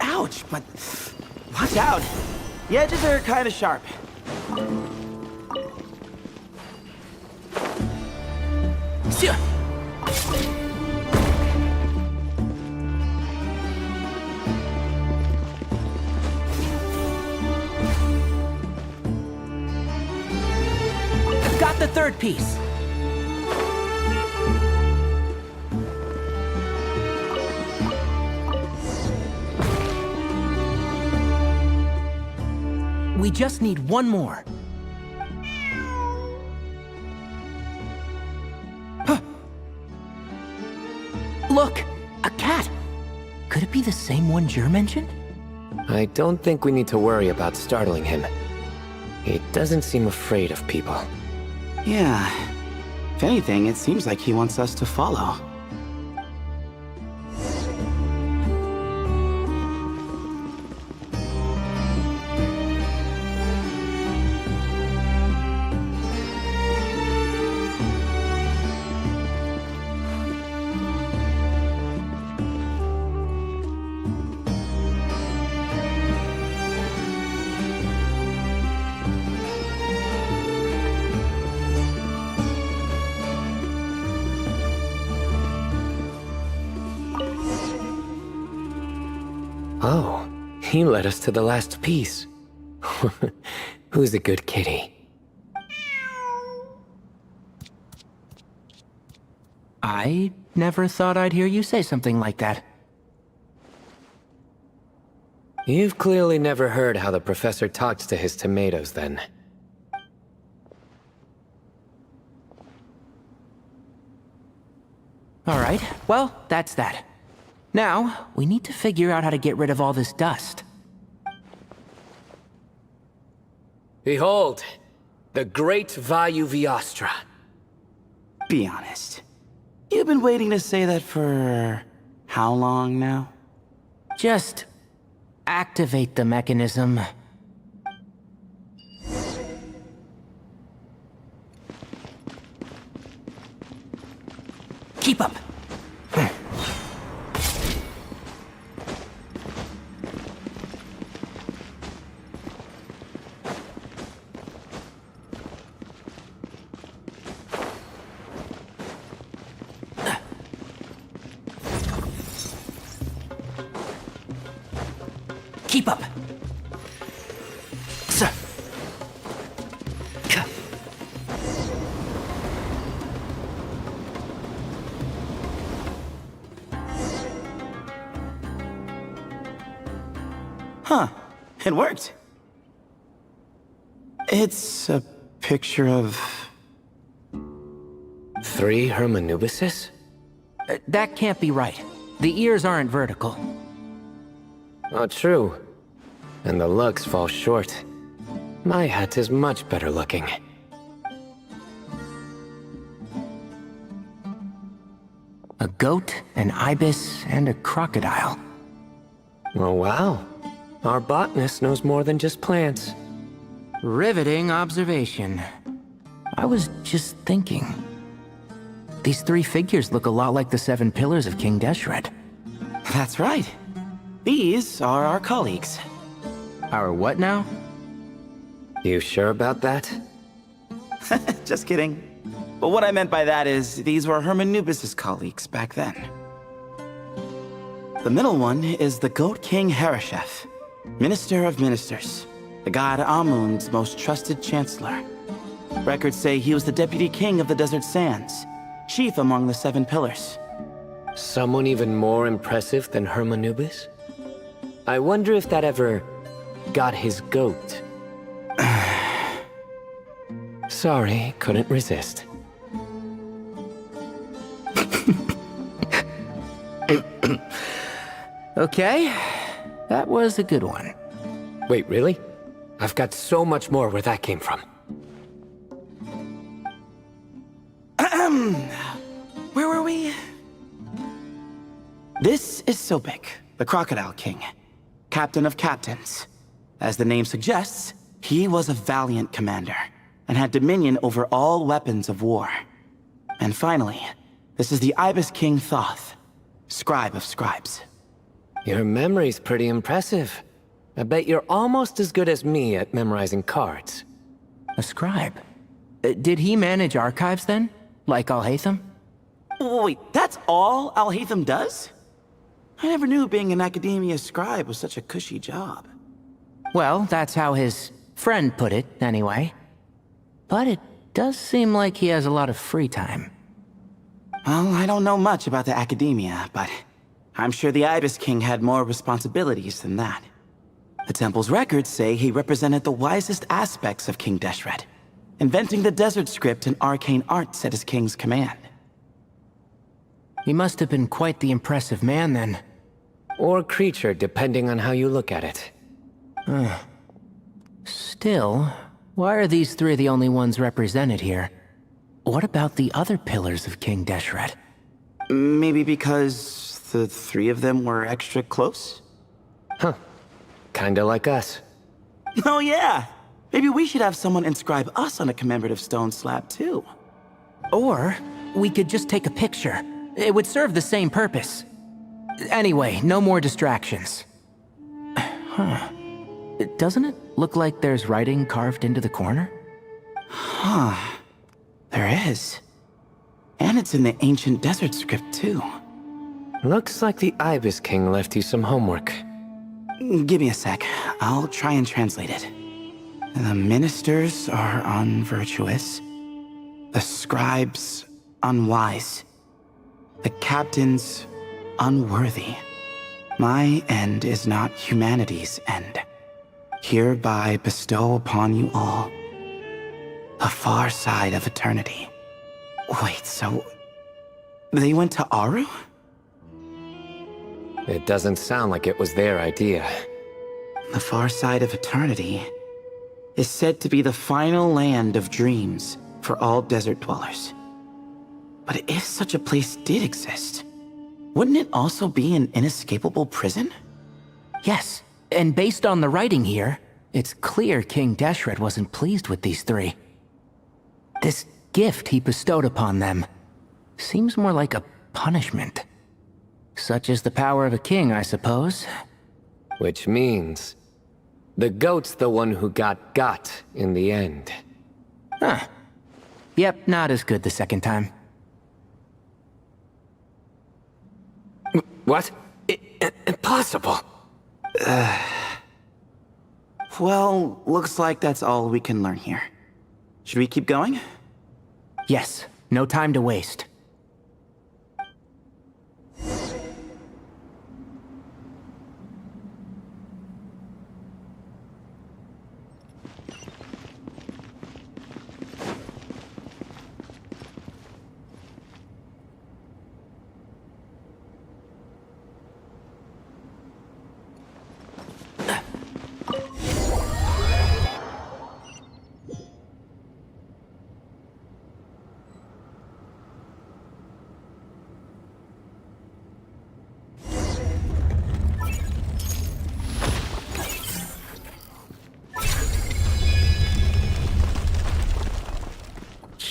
Ouch, but watch out. The edges are kind of sharp. I've got the 3rd piece. We just need one more. Huh. Look! A cat! Could it be the same one Jer mentioned? I don't think we need to worry about startling him. He doesn't seem afraid of people. Yeah. If anything, it seems like he wants us to follow. Oh, he led us to the last piece. Who's a good kitty? I never thought I'd hear you say something like that. You've clearly never heard how the professor talks to his tomatoes, then. All right, well, that's that. Now, we need to figure out how to get rid of all this dust. Behold, the great Vayu Viastra. Be honest. You've been waiting to say that for how long now? Just activate the mechanism. Keep up. Keep up. Sir. Huh. It worked. It's a picture of... 3 Hermanubises? That can't be right. The ears aren't vertical. Oh, true. And the looks fall short. My hat is much better looking. goat, an ibis, and a crocodile. Oh, wow. Our botanist knows more than just plants. Riveting observation. I was just thinking. These three figures look a lot like the 7 pillars of King Deshret. That's right. These are our colleagues. Our what now? You sure about that? Just kidding. But what I meant by that is, these were Hermanubis' colleagues back then. The middle one is the Goat King Hereshef, Minister of Ministers, the god Amun's most trusted chancellor. Records say he was the deputy king of the Desert Sands, chief among the 7 pillars. Someone even more impressive than Hermanubis? I wonder if that ever got his goat. Sorry, couldn't resist. Okay, that was a good one. Wait, really? I've got so much more where that came from. Where were we? This is Sobek, the Crocodile King, captain of captains. As the name suggests, he was a valiant commander and had dominion over all weapons of war. And finally, this is the Ibis King Thoth, scribe of scribes. Your memory's pretty impressive. I bet you're almost as good as me at memorizing cards. A scribe? Did he manage archives then? Like Alhaitham? Wait, that's all Alhaitham does? I never knew being an academia scribe was such a cushy job. Well, that's how his friend put it, anyway. But it does seem like he has a lot of free time. Well, I don't know much about the academia, but I'm sure the Ibis King had more responsibilities than that. The temple's records say he represented the wisest aspects of King Deshret, inventing the desert script and arcane arts at his king's command. He must have been quite the impressive man, then. Or creature, depending on how you look at it. Still, why are these three the only ones represented here? What about the other pillars of King Deshret? Maybe because the 3 of them were extra close? Huh. Kinda like us. Oh yeah! Maybe we should have someone inscribe us on a commemorative stone slab too. Or, we could just take a picture. It would serve the same purpose. Anyway, no more distractions. Huh. Doesn't it look like there's writing carved into the corner? Huh. There is. And it's in the ancient desert script too. Looks like the Ibis King left you some homework. Give me a sec. I'll try and translate it. The ministers are unvirtuous. The scribes unwise. The captains unworthy. My end is not humanity's end. Hereby bestow upon you all the far side of eternity. Wait, so they went to Aru? It doesn't sound like it was their idea. The far side of eternity is said to be the final land of dreams for all desert dwellers. But if such a place did exist, wouldn't it also be an inescapable prison? Yes, and based on the writing here, it's clear King Deshret wasn't pleased with these three. This gift he bestowed upon them seems more like a punishment. Such is the power of a king, I suppose. Which means the goat's the one who got in the end. Huh. Yep, not as good the second time. What? Impossible. Well, looks like that's all we can learn here. Should we keep going? Yes, no time to waste.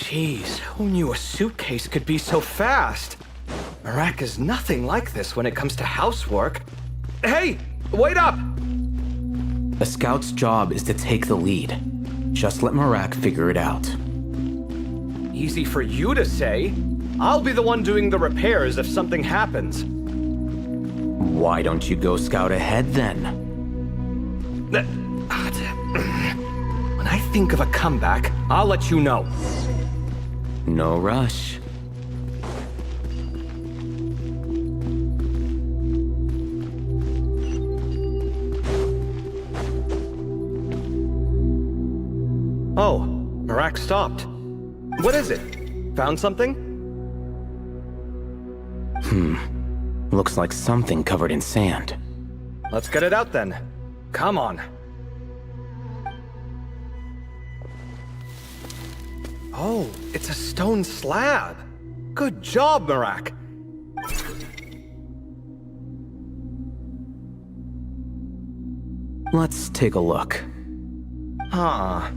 Jeez, who knew a suitcase could be so fast? Marak is nothing like this when it comes to housework. Hey, wait up! A scout's job is to take the lead. Just let Marak figure it out. Easy for you to say. I'll be the one doing the repairs if something happens. Why don't you go scout ahead then? When I think of a comeback, I'll let you know. No rush. Oh, Marak stopped. What is it? Found something? Looks like something covered in sand. Let's get it out then. Come on. Oh, it's a stone slab. Good job, Marak. Let's take a look. Huh.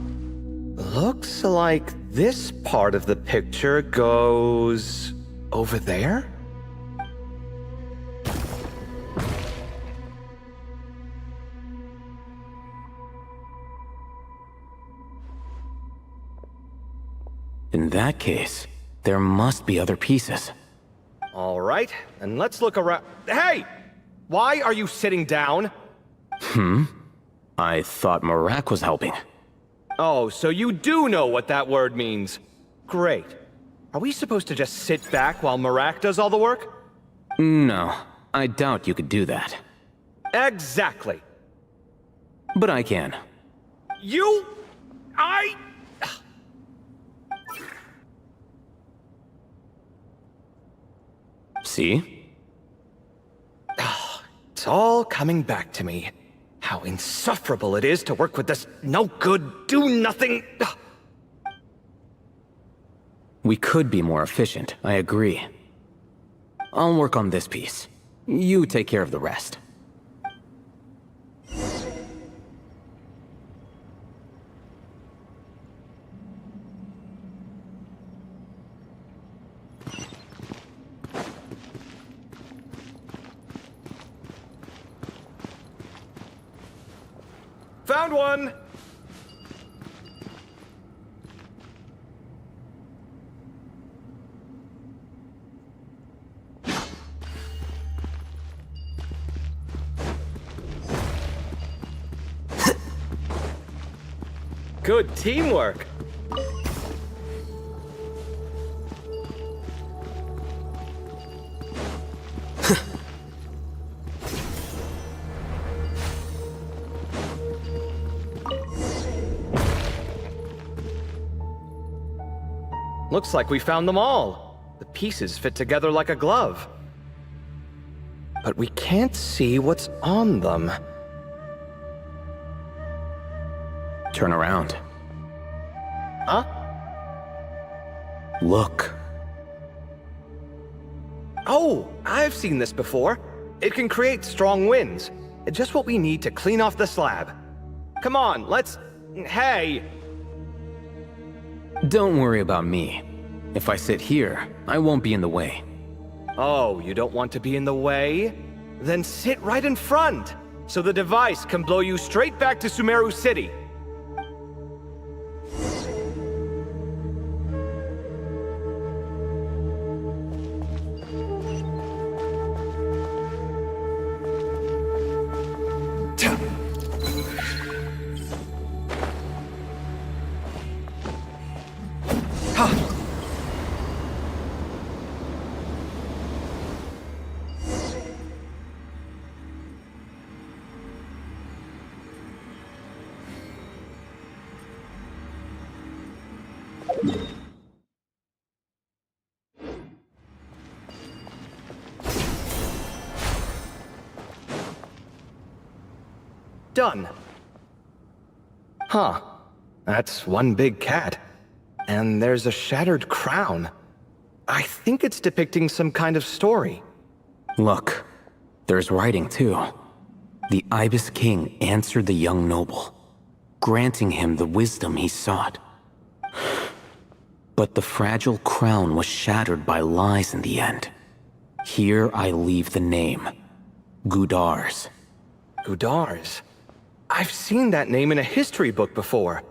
Looks like this part of the picture goes over there? In that case, there must be other pieces. All right, and let's look around. Hey! Why are you sitting down? I thought Marak was helping. Oh, so you do know what that word means. Great. Are we supposed to just sit back while Marak does all the work? No, I doubt you could do that. Exactly. But I can. See? It's all coming back to me. How insufferable it is to work with this no-good, do-nothing... We could be more efficient, I agree. I'll work on this piece. You take care of the rest. Found one! Good teamwork. Looks like we found them all. The pieces fit together like a glove. But we can't see what's on them. Turn around. Huh? Look. Oh, I've seen this before. It can create strong winds. Just what we need to clean off the slab. Come on, let's... Hey! Don't worry about me. If I sit here, I won't be in the way. Oh, you don't want to be in the way? Then sit right in front, so the device can blow you straight back to Sumeru City. Done. Huh. That's one big cat. And there's a shattered crown. I think it's depicting some kind of story. Look, there's writing too. The Ibis King answered the young noble, granting him the wisdom he sought. But the fragile crown was shattered by lies in the end. Here I leave the name. Gudars. Gudars? I've seen that name in a history book before.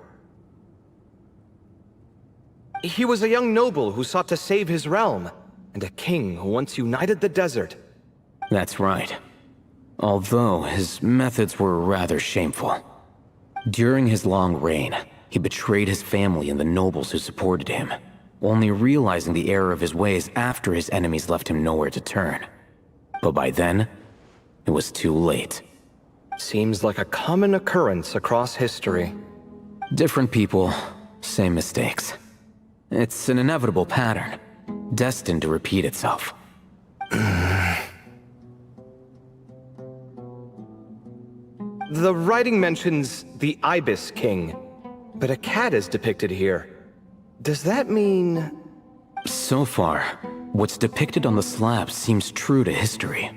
He was a young noble who sought to save his realm, and a king who once united the desert. That's right. Although his methods were rather shameful. During his long reign, he betrayed his family and the nobles who supported him, only realizing the error of his ways after his enemies left him nowhere to turn. But by then, it was too late. Seems like a common occurrence across history. Different people, same mistakes. It's an inevitable pattern, destined to repeat itself. The writing mentions the Ibis King, but a cat is depicted here. Does that mean... So far, what's depicted on the slab seems true to history.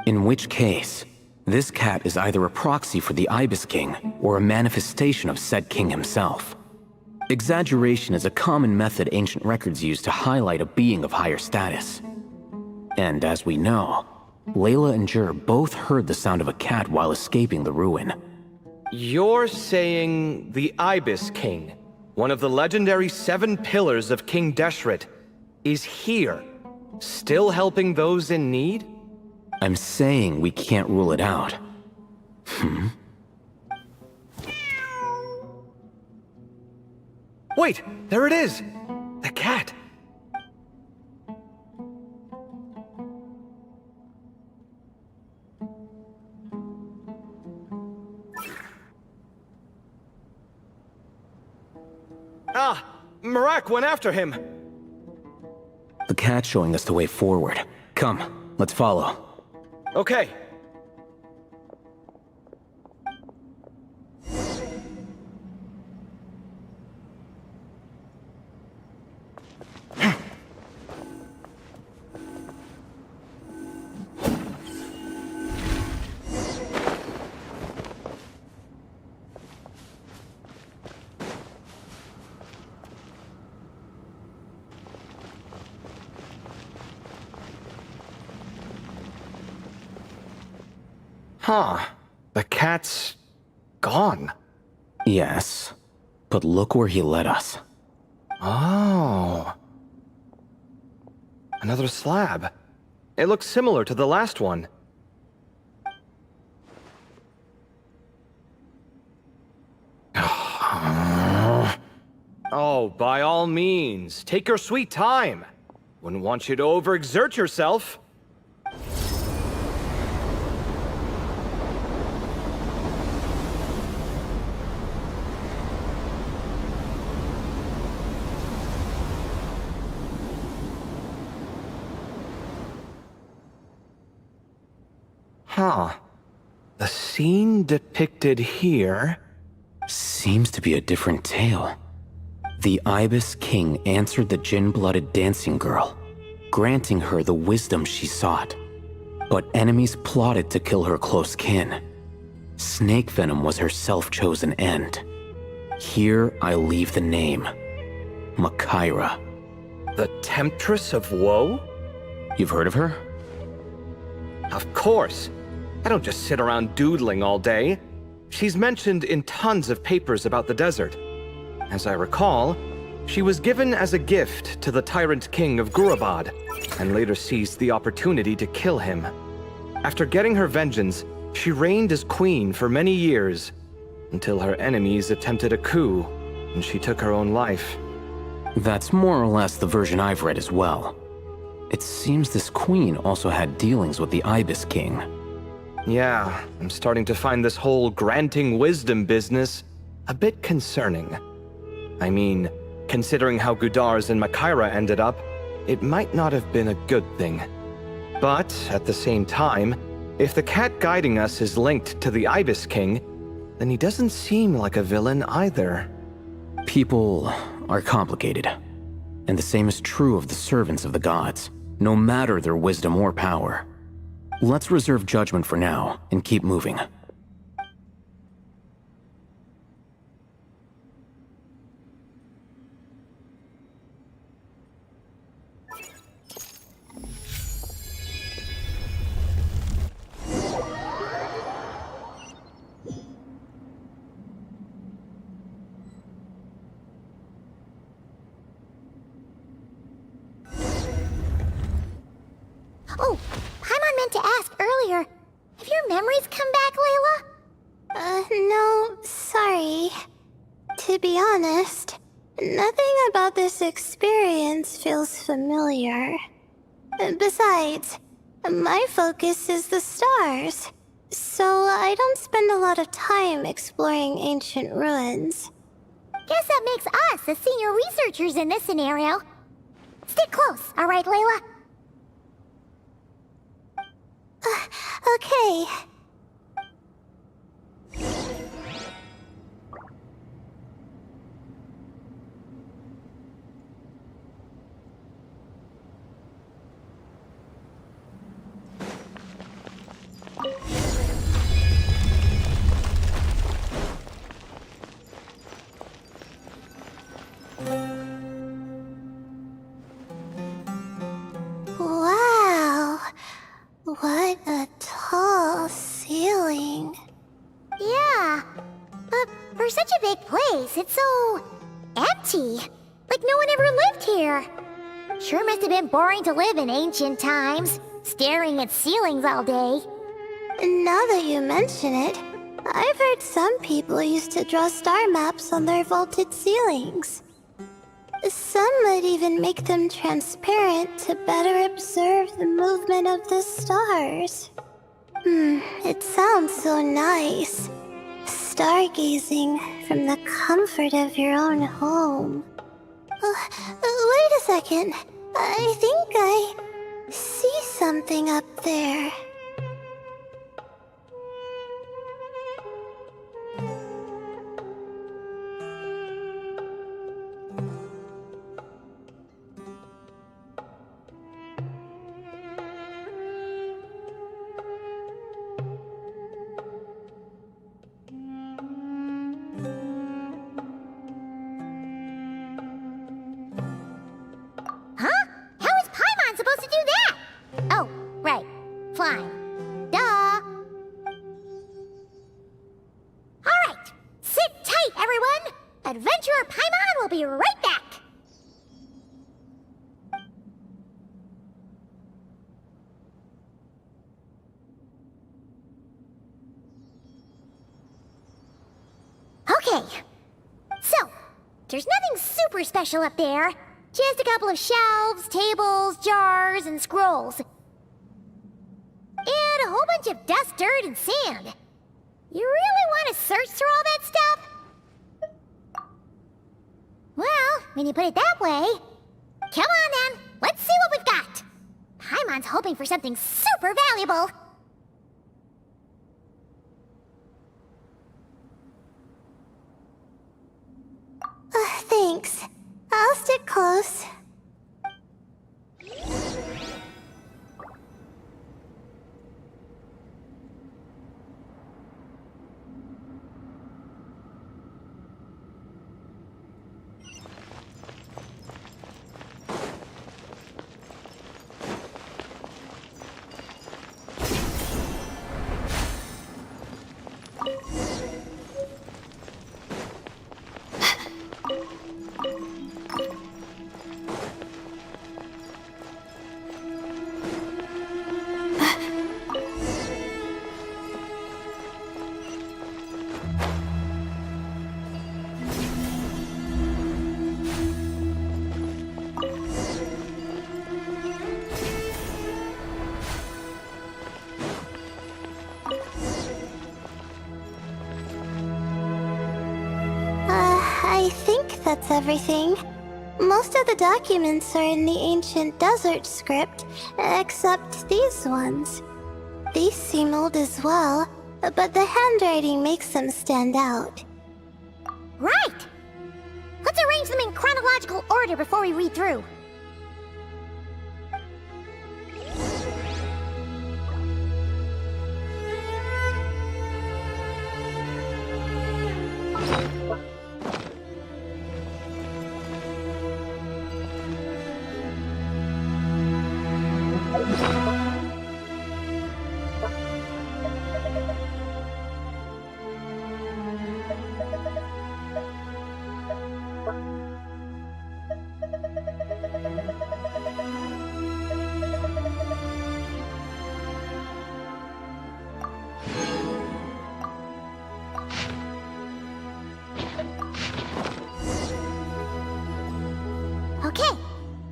In which case, this cat is either a proxy for the Ibis King or a manifestation of said king himself. Exaggeration is a common method ancient records use to highlight a being of higher status. And as we know, Layla and Jur both heard the sound of a cat while escaping the ruin. You're saying the Ibis King, one of the legendary 7 pillars of King Deshret, is here, still helping those in need? I'm saying we can't rule it out. Wait, there it is! The cat! Ah! Marak went after him! The cat's showing us the way forward. Come, let's follow. Okay. Huh. The cat's... gone. Yes, but look where he led us. Oh. Another slab. It looks similar to the last one. Oh, by all means, take your sweet time. Wouldn't want you to overexert yourself. Huh. The scene depicted here... Seems to be a different tale. The Ibis King answered the Jinn-blooded dancing girl, granting her the wisdom she sought. But enemies plotted to kill her close kin. Snake venom was her self-chosen end. Here I leave the name. Makaira. The Temptress of Woe? You've heard of her? Of course. I don't just sit around doodling all day. She's mentioned in tons of papers about the desert. As I recall, she was given as a gift to the tyrant king of Gurabad, and later seized the opportunity to kill him. After getting her vengeance, she reigned as queen for many years, until her enemies attempted a coup, and she took her own life. That's more or less the version I've read as well. It seems this queen also had dealings with the Ibis King. Yeah, I'm starting to find this whole granting wisdom business a bit concerning. I mean, considering how Gudars and Makaira ended up, it might not have been a good thing. But, at the same time, if the cat guiding us is linked to the Ibis King, then he doesn't seem like a villain either. People are complicated. And the same is true of the servants of the gods, no matter their wisdom or power. Let's reserve judgment for now, and keep moving. To be honest, nothing about this experience feels familiar. Besides, my focus is the stars, so I don't spend a lot of time exploring ancient ruins. Guess that makes us the senior researchers in this scenario. Stick close, alright, Layla? Okay. Wow. What a tall ceiling. Yeah, but for such a big place, it's so empty. Like no one ever lived here. Sure must have been boring to live in ancient times, staring at ceilings all day. Now that you mention it, I've heard some people used to draw star maps on their vaulted ceilings. Some might even make them transparent to better observe the movement of the stars. It sounds so nice. Stargazing from the comfort of your own home. Wait a second. I think I see something up there. Huh? How is Paimon supposed to do that? Oh, right. Flying. Duh. Alright. Sit tight, everyone. Adventurer Paimon will be right back. Okay. So, there's nothing super special up there. Just a couple of shelves, tables, jars, and scrolls. And a whole bunch of dust, dirt, and sand. You really want to search through all that stuff? Well, when you put it that way... Come on then, let's see what we've got. Paimon's hoping for something super valuable. Thanks. I'll stick close. I think that's everything. Most of the documents are in the ancient desert script, except these ones. These seem old as well, but the handwriting makes them stand out. Right! Let's arrange them in chronological order before we read through.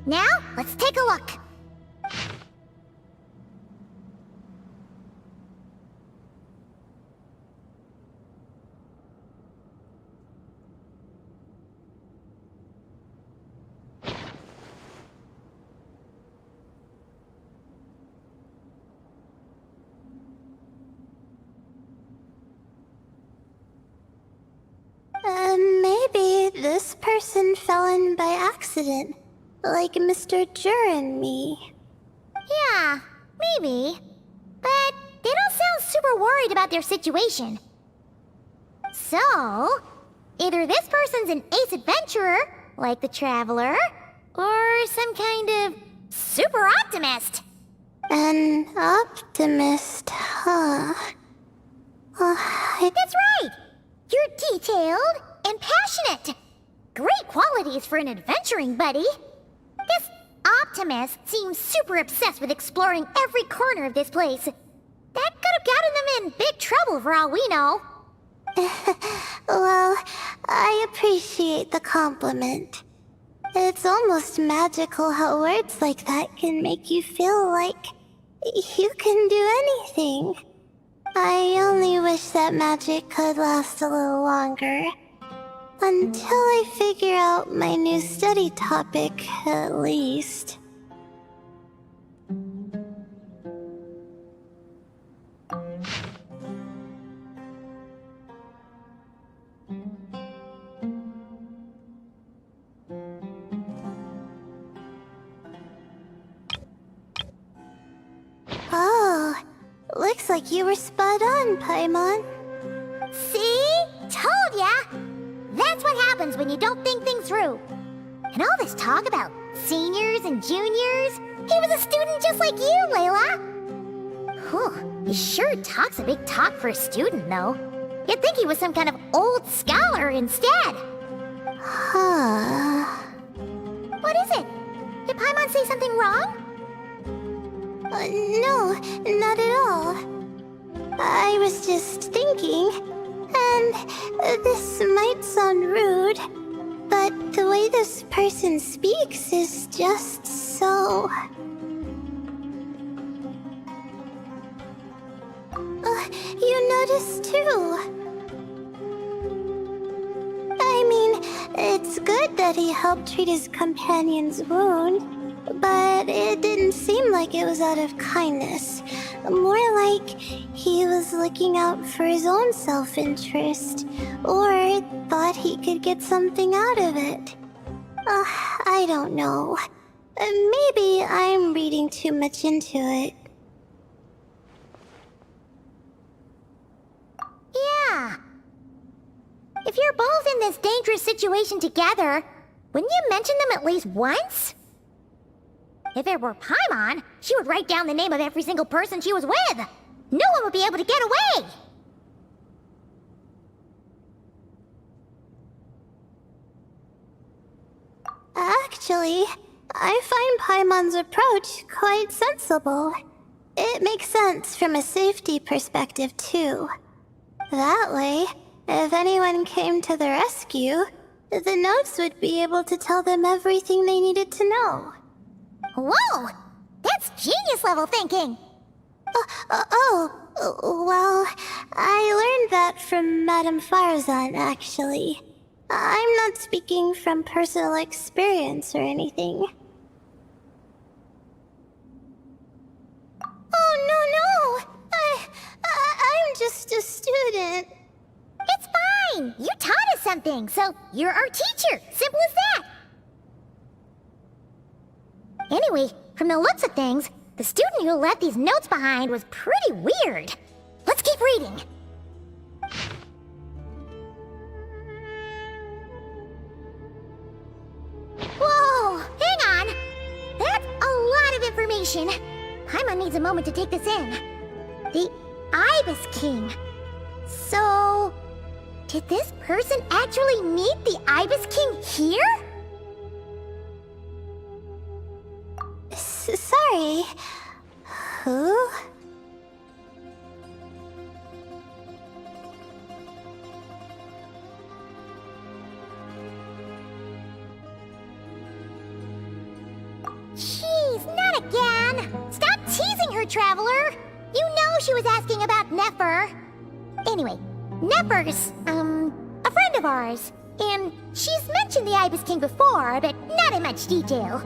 Now, let's take a look. Maybe this person fell in by accident, like Mr. Jur and me. Yeah, maybe. But they don't sound super worried about their situation. So, either this person's an ace adventurer, like the Traveler, or some kind of super optimist. An optimist, huh? That's right! You're detailed and passionate. Great qualities for an adventuring buddy. This optimist seems super obsessed with exploring every corner of this place. That could have gotten them in big trouble for all we know. Well, I appreciate the compliment. It's almost magical how words like that can make you feel like you can do anything. I only wish that magic could last a little longer. Until I figure out my new study topic, at least. Oh, looks like you were spot on, Paimon. See? Told ya! That's what happens when you don't think things through. And all this talk about seniors and juniors, he was a student just like you, Layla. Whew, he sure talks a big talk for a student, though. You'd think he was some kind of old scholar instead. Huh. What is it? Did Paimon say something wrong? No, not at all. I was just thinking, and this might sound rude, but the way this person speaks is just so... you noticed too. I mean, it's good that he helped treat his companion's wound, but it didn't seem like it was out of kindness. More like he was looking out for his own self-interest, or thought he could get something out of it. I don't know. Maybe I'm reading too much into it. Yeah. If you're both in this dangerous situation together, wouldn't you mention them at least once? If it were Paimon, she would write down the name of every single person she was with. No one would be able to get away. Actually, I find Paimon's approach quite sensible. It makes sense from a safety perspective, too. That way, if anyone came to the rescue, the notes would be able to tell them everything they needed to know. Whoa! That's genius-level thinking! Well, I learned that from Madame Farazan, actually. I'm not speaking from personal experience or anything. Oh, no! I'm just a student. It's fine! You taught us something, so you're our teacher! Simple as that! Anyway, from the looks of things, the student who left these notes behind was pretty weird. Let's keep reading. Whoa! Hang on! That's a lot of information. Paimon needs a moment to take this in. The Ibis King. So... did this person actually meet the Ibis King here? Sorry. Who? traveler. You know she was asking about Nefer. Anyway, Nefer's, a friend of ours. And she's mentioned the Ibis King before, but not in much detail.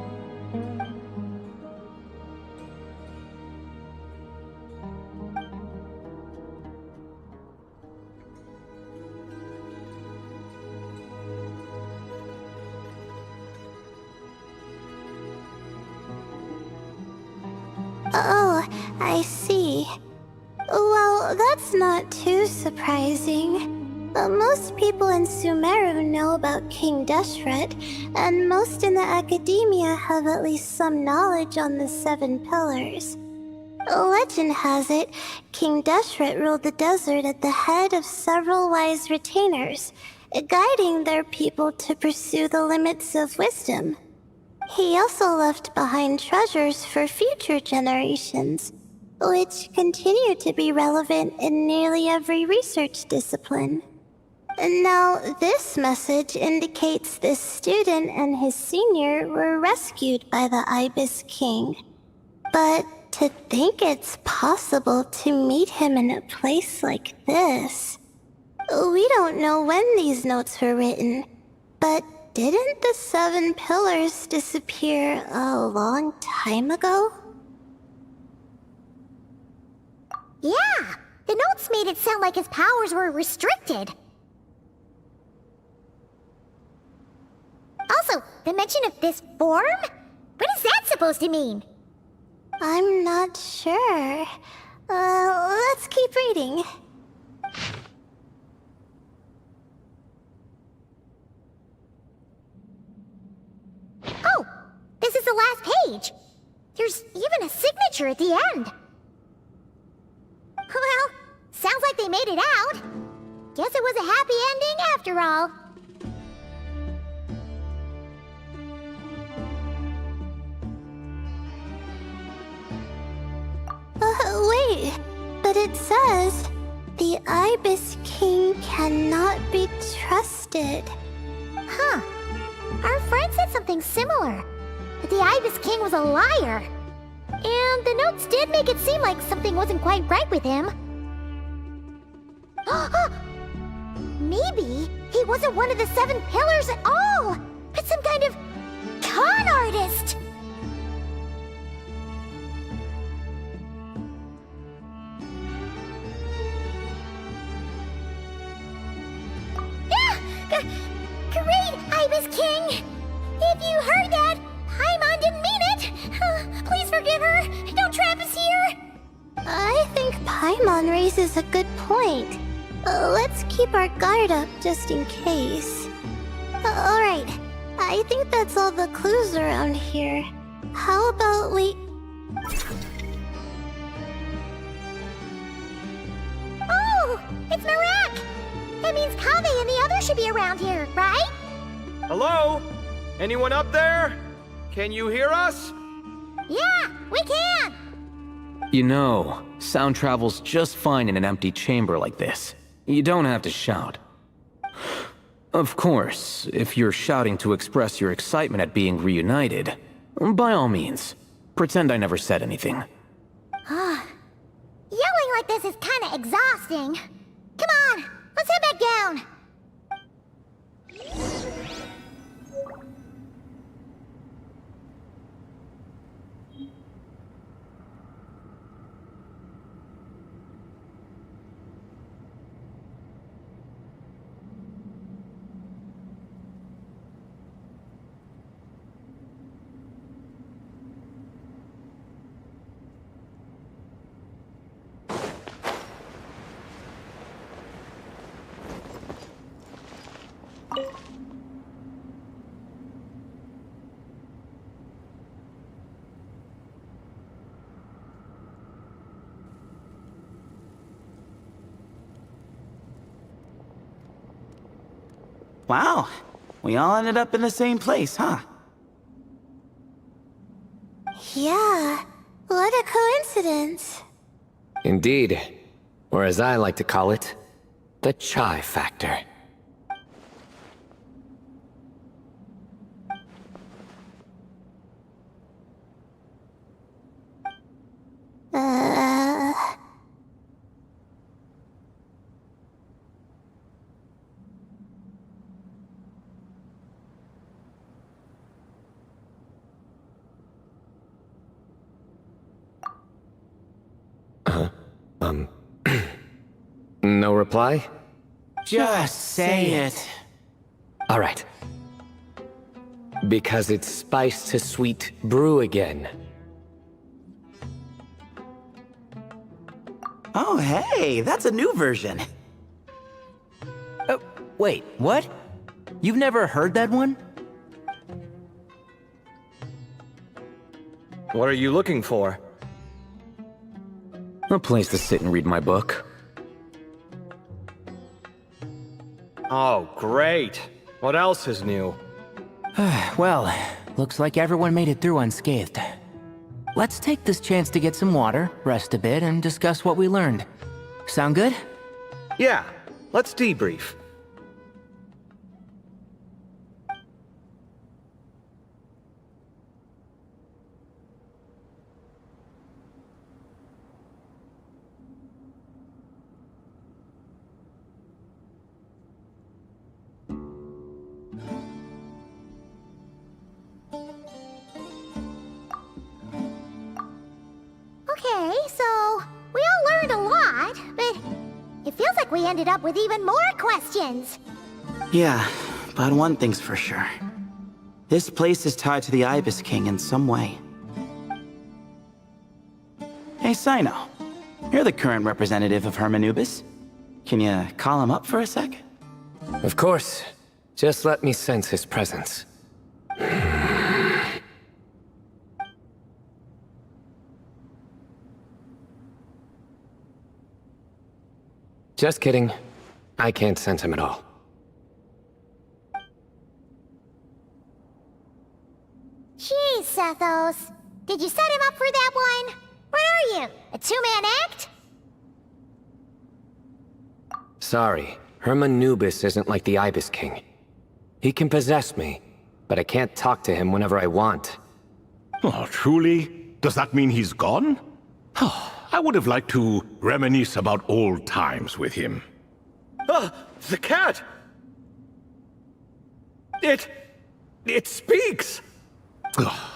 Oh, I see. Well, that's not too surprising. Most people in Sumeru know about King Deshret, and most in the academia have at least some knowledge on the Seven Pillars. Legend has it, King Deshret ruled the desert at the head of several wise retainers, guiding their people to pursue the limits of wisdom. He also left behind treasures for future generations, which continue to be relevant in nearly every research discipline. Now, this message indicates this student and his senior were rescued by the Ibis King. But to think it's possible to meet him in a place like this... We don't know when these notes were written, but didn't the Seven Pillars disappear a long time ago? Yeah, the notes made it sound like his powers were restricted. Also, the mention of this form? What is that supposed to mean? I'm not sure. Let's keep reading. Oh, this is the last page. There's even a signature at the end. Well, sounds like they made it out. Guess it was a happy ending after all. Wait, but it says, the Ibis King cannot be trusted. Huh. Our friend said something similar. That the Ibis King was a liar. And the notes did make it seem like something wasn't quite right with him. Maybe he wasn't one of the Seven Pillars at all, but some kind of con artist. Great, Ibis King! If you heard that, Paimon didn't mean it! Please forgive her! Don't trap us here! I think Paimon raises a good point. Let's keep our guard up just in case. Alright, I think that's all the clues around here. How about we... Oh! It's Marak! That means Kaveh and the others should be around here, right? Hello? Anyone up there? Can you hear us? Yeah, we can! You know, sound travels just fine in an empty chamber like this. You don't have to shout. Of course, if you're shouting to express your excitement at being reunited, by all means, pretend I never said anything. Yelling like this is kinda exhausting. Come on, let's head back down. Wow, we all ended up in the same place, huh? Yeah, what a coincidence. Indeed. Or as I like to call it, the chai factor. No reply? Just say it. All right. Because it's spice to sweet brew again. Oh, hey, that's a new version. Oh, wait, what? You've never heard that one? What are you looking for? A place to sit and read my book. Oh, great. What else is new? Well, looks like everyone made it through unscathed. Let's take this chance to get some water, rest a bit, and discuss what we learned. Sound good? Yeah, let's debrief. Okay, so we all learned a lot, but it feels like we ended up with even more questions. Yeah, but one thing's for sure. This place is tied to the Ibis King in some way. Hey, Sino. You're the current representative of Hermanubis. Can you call him up for a sec? Of course. Just let me sense his presence. Just kidding. I can't sense him at all. Jeez, Sethos. Did you set him up for that one? What are you, a two-man act? Sorry, Hermanubis isn't like the Ibis King. He can possess me, but I can't talk to him whenever I want. Oh, truly? Does that mean he's gone? I would have liked to reminisce about old times with him. Ah, the cat! It speaks!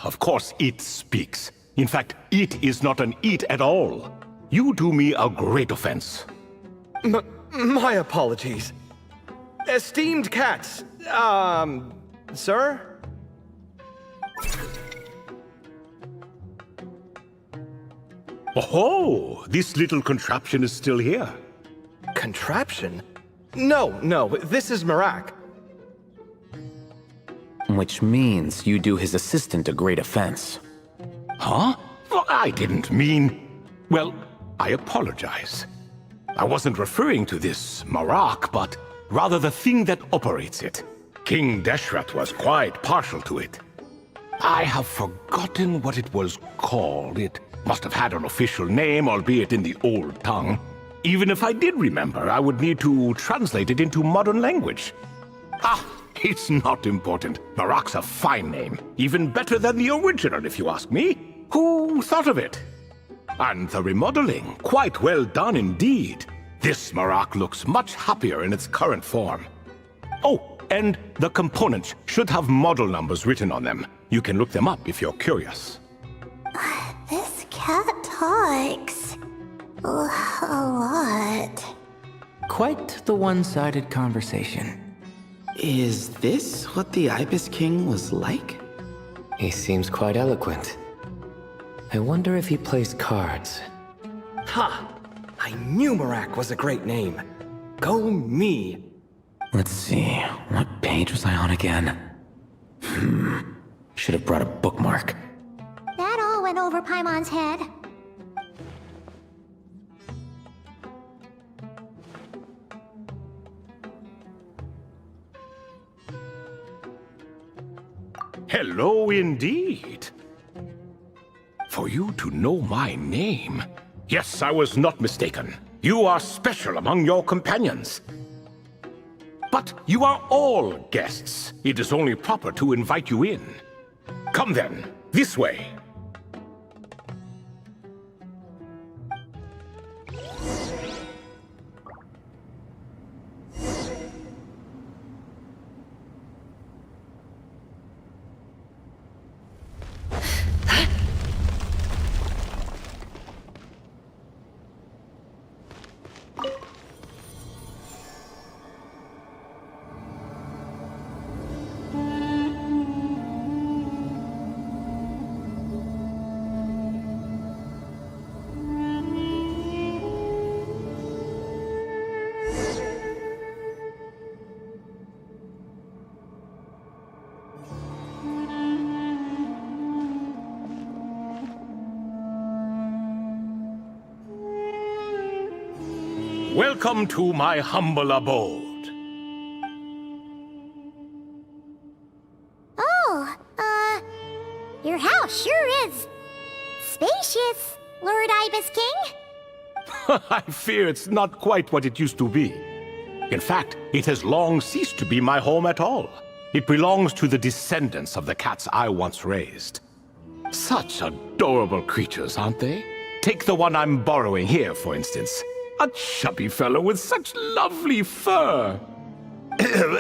Of course it speaks. In fact, it is not an it at all. You do me a great offense. My apologies. Esteemed cats, sir? Oh, this little contraption is still here. Contraption? No, this is Marak. Which means you do his assistant a great offense. Huh? Well, I didn't mean... Well, I apologize. I wasn't referring to this Marak, but rather the thing that operates it. King Deshret was quite partial to it. I have forgotten what it was called. It must have had an official name, albeit in the old tongue. Even if I did remember, I would need to translate it into modern language. It's not important. Marak's a fine name. Even better than the original, if you ask me. Who thought of it? And the remodeling, quite well done indeed. This Marak looks much happier in its current form. Oh, and the components should have model numbers written on them. You can look them up if you're curious. This cat talks a lot. Quite the one-sided conversation. Is this what the Ibis King was like? He seems quite eloquent. I wonder if he plays cards. Ha! I knew Marak was a great name. Go me! Let's see, what page was I on again? Should have brought a bookmark. That all went over Paimon's head. Hello indeed. For you to know my name. Yes, I was not mistaken. You are special among your companions. But you are all guests. It is only proper to invite you in. Come then, this way. Welcome to my humble abode. Oh, your house sure is spacious, Lord Ibis King. I fear it's not quite what it used to be. In fact, it has long ceased to be my home at all. It belongs to the descendants of the cats I once raised. Such adorable creatures, aren't they? Take the one I'm borrowing here, for instance. A chubby fellow with such lovely fur.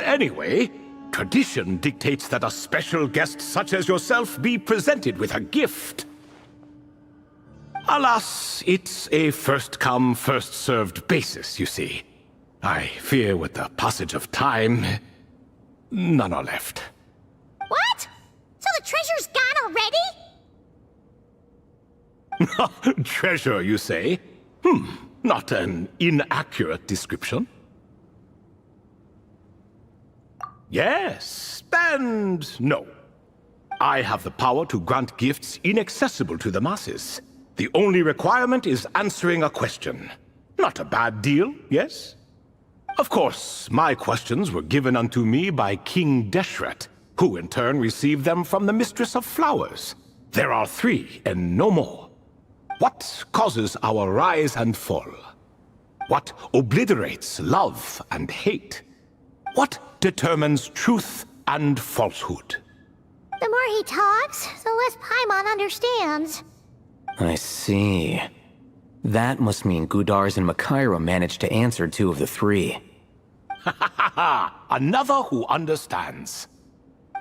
Anyway, tradition dictates that a special guest such as yourself be presented with a gift. Alas, it's a first-come, first-served basis, you see. I fear with the passage of time, none are left. What? So the treasure's gone already? Treasure, you say? Not an inaccurate description. Yes, and no. I have the power to grant gifts inaccessible to the masses. The only requirement is answering a question. Not a bad deal, yes? Of course, my questions were given unto me by King Deshret, who in turn received them from the Mistress of Flowers. There are 3 and no more. What causes our rise and fall? What obliterates love and hate? What determines truth and falsehood? The more he talks, the less Paimon understands. I see. That must mean Gudars and Makaira managed to answer 2 of the 3. Another who understands.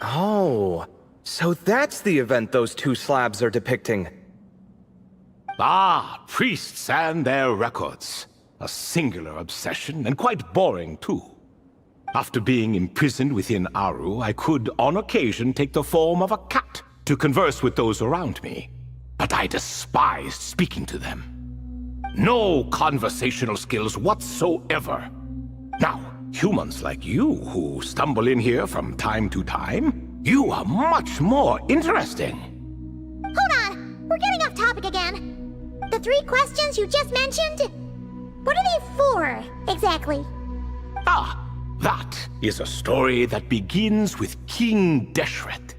Oh, so that's the event those 2 slabs are depicting. Ah, priests and their records. A singular obsession, and quite boring, too. After being imprisoned within Aru, I could, on occasion, take the form of a cat to converse with those around me. But I despised speaking to them. No conversational skills whatsoever. Now, humans like you who stumble in here from time to time, you are much more interesting. Hold on, we're getting off topic again. The 3 questions you just mentioned? What are they for, exactly? Ah, that is a story that begins with King Deshret.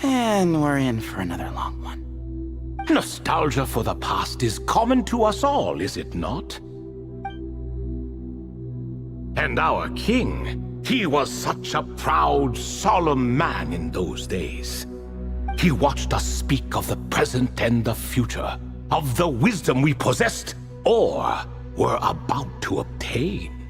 And we're in for another long one. Nostalgia for the past is common to us all, is it not? And our king, he was such a proud, solemn man in those days. He watched us speak of the present and the future, of the wisdom we possessed or were about to obtain.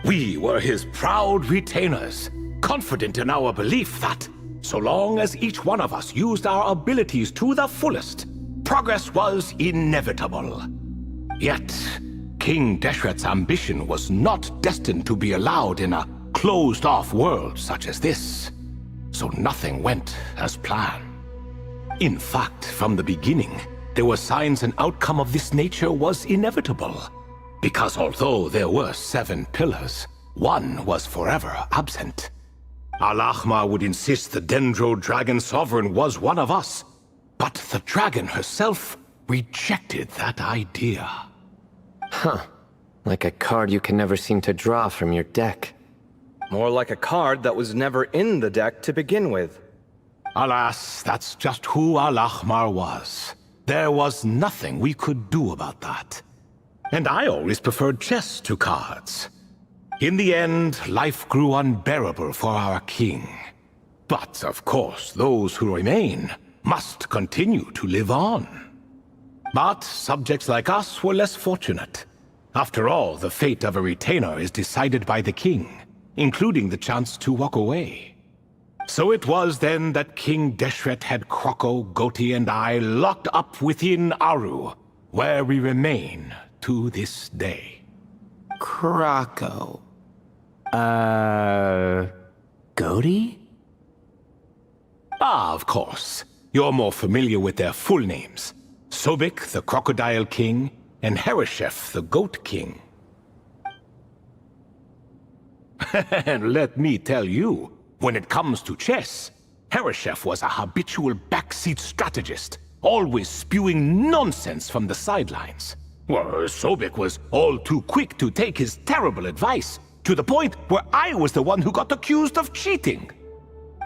We were his proud retainers, confident in our belief that, so long as each one of us used our abilities to the fullest, progress was inevitable. Yet, King Deshret's ambition was not destined to be allowed in a closed-off world such as this. So nothing went as planned. In fact, from the beginning, there were signs an outcome of this nature was inevitable. Because although there were 7 pillars, one was forever absent. Al-Ahmar would insist the Dendro Dragon Sovereign was one of us, but the dragon herself rejected that idea. Huh. Like a card you can never seem to draw from your deck. More like a card that was never in the deck to begin with. Alas, that's just who Al-Ahmar was. There was nothing we could do about that. And I always preferred chess to cards. In the end, life grew unbearable for our king. But, of course, those who remain must continue to live on. But subjects like us were less fortunate. After all, the fate of a retainer is decided by the king, including the chance to walk away. So it was then that King Deshret had Kroko, Goti, and I locked up within Aru, where we remain to this day. Kroko. Goti? Ah, of course. You're more familiar with their full names. Sobek, the Crocodile King, and Hereshef, the Goat King. And let me tell you, when it comes to chess, Hereshef was a habitual backseat strategist, always spewing nonsense from the sidelines. Well, Sobek was all too quick to take his terrible advice, to the point where I was the one who got accused of cheating.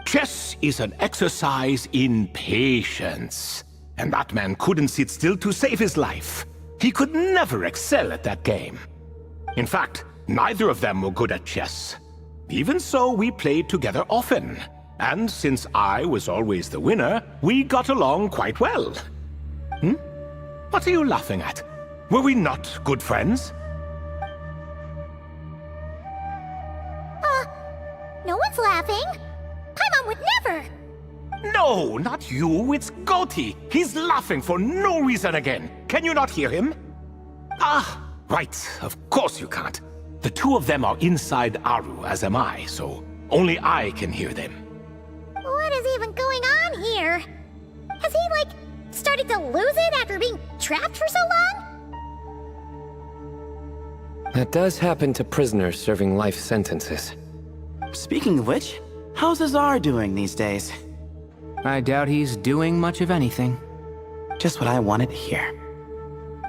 Chess is an exercise in patience, and that man couldn't sit still to save his life. He could never excel at that game. In fact, neither of them were good at chess. Even so, we played together often, and since I was always the winner, we got along quite well. What are you laughing at? Were we not good friends? No one's laughing. Paimon would never. No, not you, it's Goti. He's laughing for no reason again. Can you not hear him? Ah, right, of course you can't. The two of them are inside Aru, as am I, so only I can hear them. What is even going on here? Has he, like, started to lose it after being trapped for so long? That does happen to prisoners serving life sentences. Speaking of which, how's Azar doing these days? I doubt he's doing much of anything. Just what I wanted to hear.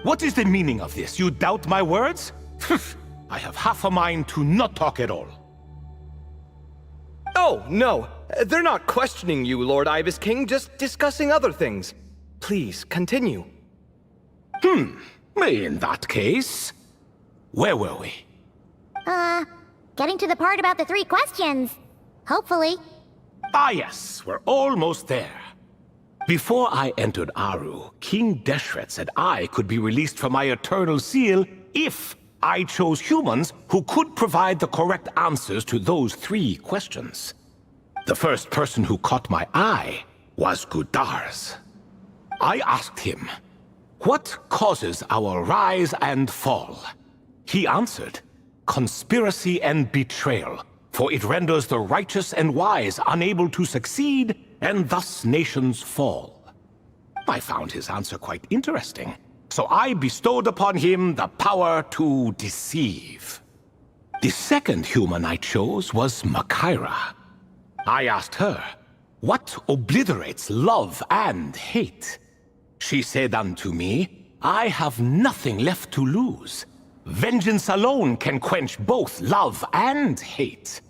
What is the meaning of this? You doubt my words? I have half a mind to not talk at all. Oh, no. They're not questioning you, Lord Ibis King, just discussing other things. Please, continue. In that case, where were we? Getting to the part about the 3 questions. Hopefully. Ah yes, we're almost there. Before I entered Aru, King Deshret said I could be released from my eternal seal if I chose humans who could provide the correct answers to those 3 questions. The first person who caught my eye was Gudars. I asked him, "What causes our rise and fall?" He answered, "Conspiracy and betrayal, for it renders the righteous and wise unable to succeed, and thus nations fall." I found his answer quite interesting, so I bestowed upon him the power to deceive. The second human I chose was Makaira. I asked her, "What obliterates love and hate?" She said unto me, "I have nothing left to lose. Vengeance alone can quench both love and hate."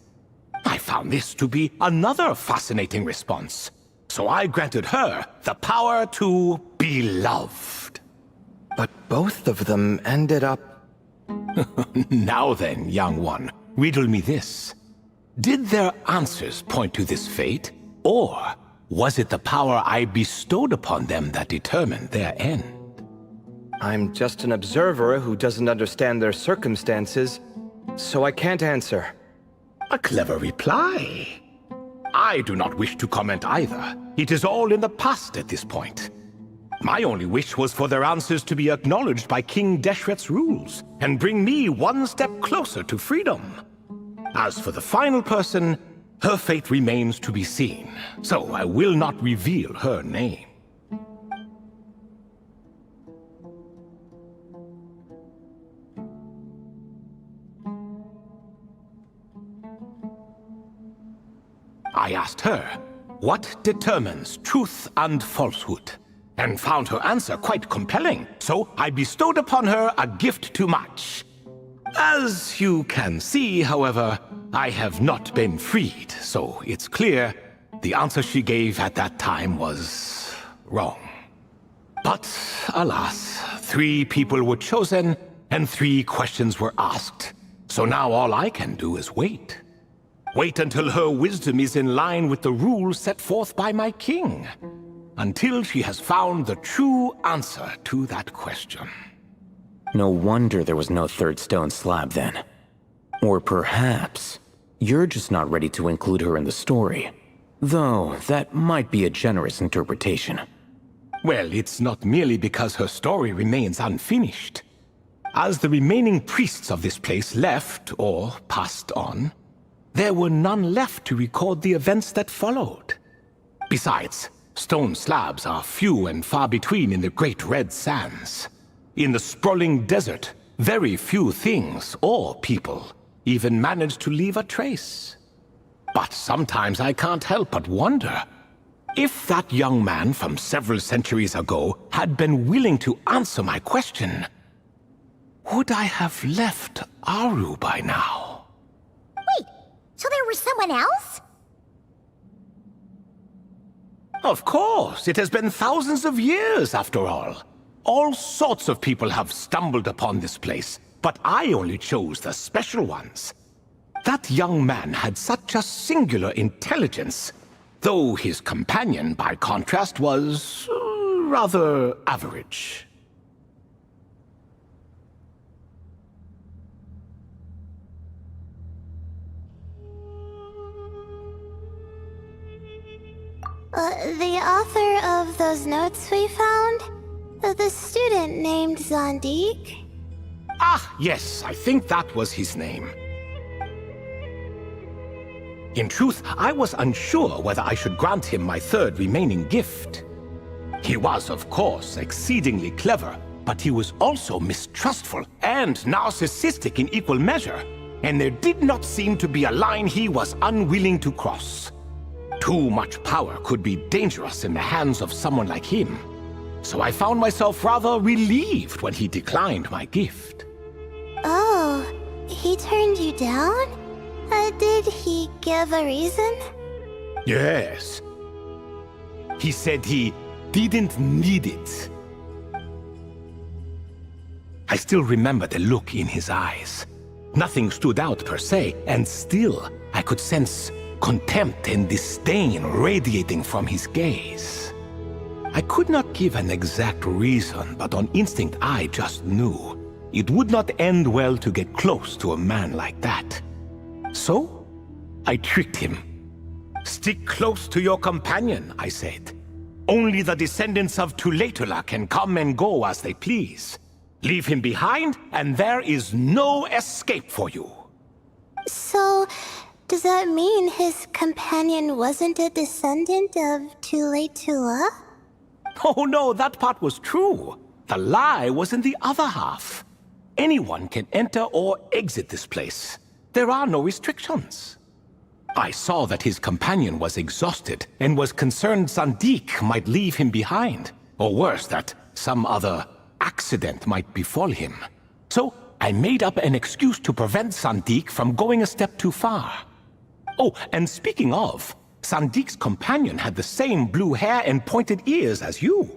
I found this to be another fascinating response, so I granted her the power to be loved. But both of them ended up... Now then, young one, riddle me this. Did their answers point to this fate, or was it the power I bestowed upon them that determined their end? I'm just an observer who doesn't understand their circumstances, so I can't answer. A clever reply. I do not wish to comment either. It is all in the past at this point. My only wish was for their answers to be acknowledged by King Deshret's rules, and bring me one step closer to freedom. As for the final person, her fate remains to be seen, so I will not reveal her name. I asked her, "What determines truth and falsehood?" and found her answer quite compelling, so I bestowed upon her a gift to match. As you can see, however, I have not been freed, so it's clear the answer she gave at that time was wrong. But alas, 3 people were chosen and 3 questions were asked, so now all I can do is wait. Wait until her wisdom is in line with the rules set forth by my king. Until she has found the true answer to that question. No wonder there was no 3rd stone slab then. Or perhaps you're just not ready to include her in the story. Though, that might be a generous interpretation. Well, it's not merely because her story remains unfinished. As the remaining priests of this place left, or passed on, there were none left to record the events that followed. Besides, stone slabs are few and far between in the Great Red Sands. In the sprawling desert, very few things or people even manage to leave a trace. But sometimes I can't help but wonder, if that young man from several centuries ago had been willing to answer my question, would I have left Aru by now? Wait, so there was someone else? Of course, it has been thousands of years after all. All sorts of people have stumbled upon this place, but I only chose the special ones. That young man had such a singular intelligence, though his companion, by contrast, was rather average. The author of those notes we found? The student named Zandik? Ah, yes, I think that was his name. In truth, I was unsure whether I should grant him my third remaining gift. He was, of course, exceedingly clever, but he was also mistrustful and narcissistic in equal measure, and there did not seem to be a line he was unwilling to cross. Too much power could be dangerous in the hands of someone like him, so I found myself rather relieved when he declined my gift. Oh, he turned you down? Did he give a reason? Yes. He said he didn't need it. I still remember the look in his eyes. Nothing stood out per se, and still I could sense contempt and disdain radiating from his gaze. I could not give an exact reason, but on instinct I just knew it would not end well to get close to a man like that. So, I tricked him. "Stick close to your companion," I said. "Only the descendants of Tuletula can come and go as they please. Leave him behind, and there is no escape for you." So, does that mean his companion wasn't a descendant of Tuletula? Oh no, that part was true. The lie was in the other half. Anyone can enter or exit this place. There are no restrictions. I saw that his companion was exhausted and was concerned Zandik might leave him behind, or worse, that some other accident might befall him. So I made up an excuse to prevent Zandik from going a step too far. Oh, and speaking of, Sandik's companion had the same blue hair and pointed ears as you.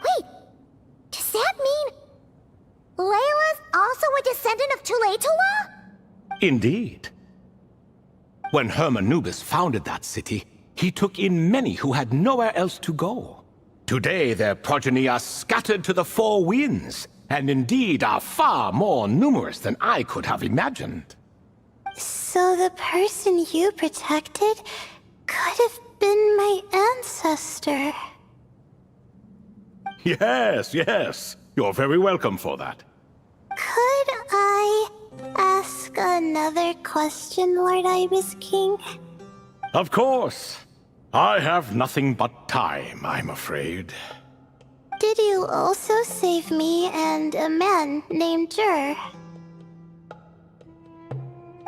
Wait, does that mean Layla's also a descendant of Tuletula? Indeed. When Hermanubis founded that city, he took in many who had nowhere else to go. Today their progeny are scattered to the four winds, and indeed are far more numerous than I could have imagined. So the person you protected could have been my ancestor. Yes, yes. You're very welcome for that. Could I ask another question, Lord Ibis King? Of course. I have nothing but time, I'm afraid. Did you also save me and a man named Jur?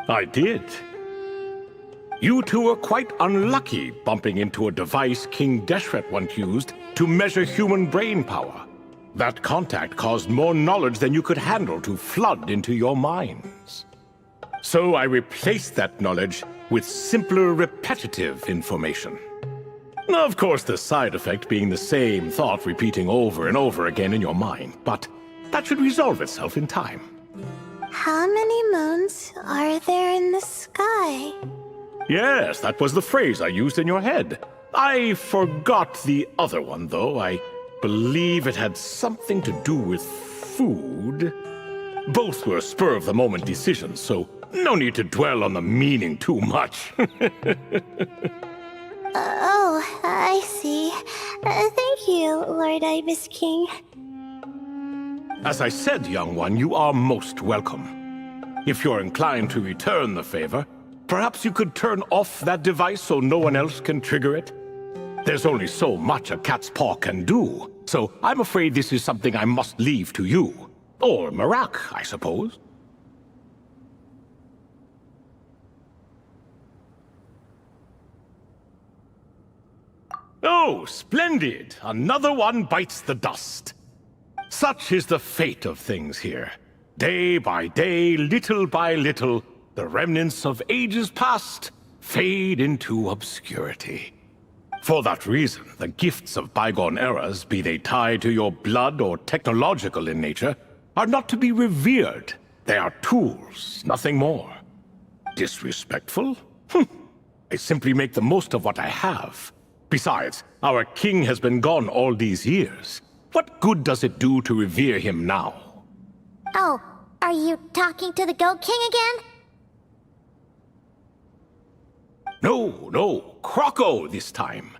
I did. You two were quite unlucky bumping into a device King Deshret once used to measure human brain power. That contact caused more knowledge than you could handle to flood into your minds. So I replaced that knowledge with simpler, repetitive information. Of course, the side effect being the same thought repeating over and over again in your mind, but that should resolve itself in time. How many moons are there in the sky? Yes, that was the phrase I used in your head. I forgot the other one, though. I believe it had something to do with food. Both were spur-of-the-moment decisions, so no need to dwell on the meaning too much. Oh, I see. Thank you, Lord Ibis King. As I said, young one, you are most welcome. If you're inclined to return the favor, perhaps you could turn off that device so no one else can trigger it? There's only so much a cat's paw can do, so I'm afraid this is something I must leave to you. Or Marak, I suppose. Oh, splendid! Another one bites the dust. Such is the fate of things here. Day by day, little by little, the remnants of ages past fade into obscurity. For that reason, the gifts of bygone eras, be they tied to your blood or technological in nature, are not to be revered. They are tools, nothing more. Disrespectful? I simply make the most of what I have. Besides, our king has been gone all these years. What good does it do to revere him now? Oh, are you talking to the Goat King again? No, Croco this time.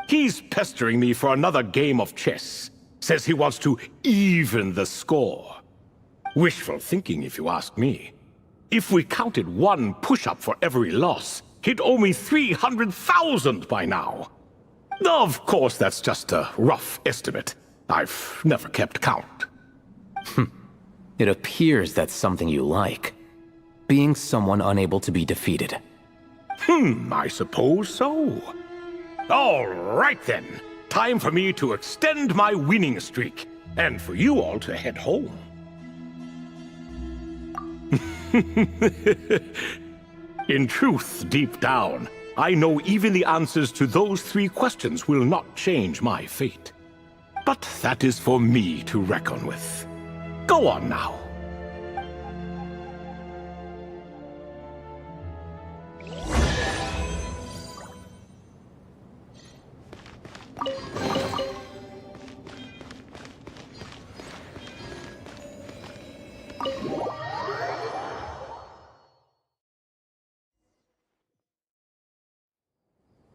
He's pestering me for another game of chess. Says he wants to even the score. Wishful thinking, if you ask me. If we counted one push-up for every loss, he'd owe me 300,000 by now. Of course, that's just a rough estimate. I've never kept count. It appears that's something you like. Being someone unable to be defeated. I suppose so. All right then. Time for me to extend my winning streak, and for you all to head home. In truth, deep down, I know even the answers to those 3 questions will not change my fate. But that is for me to reckon with. Go on now.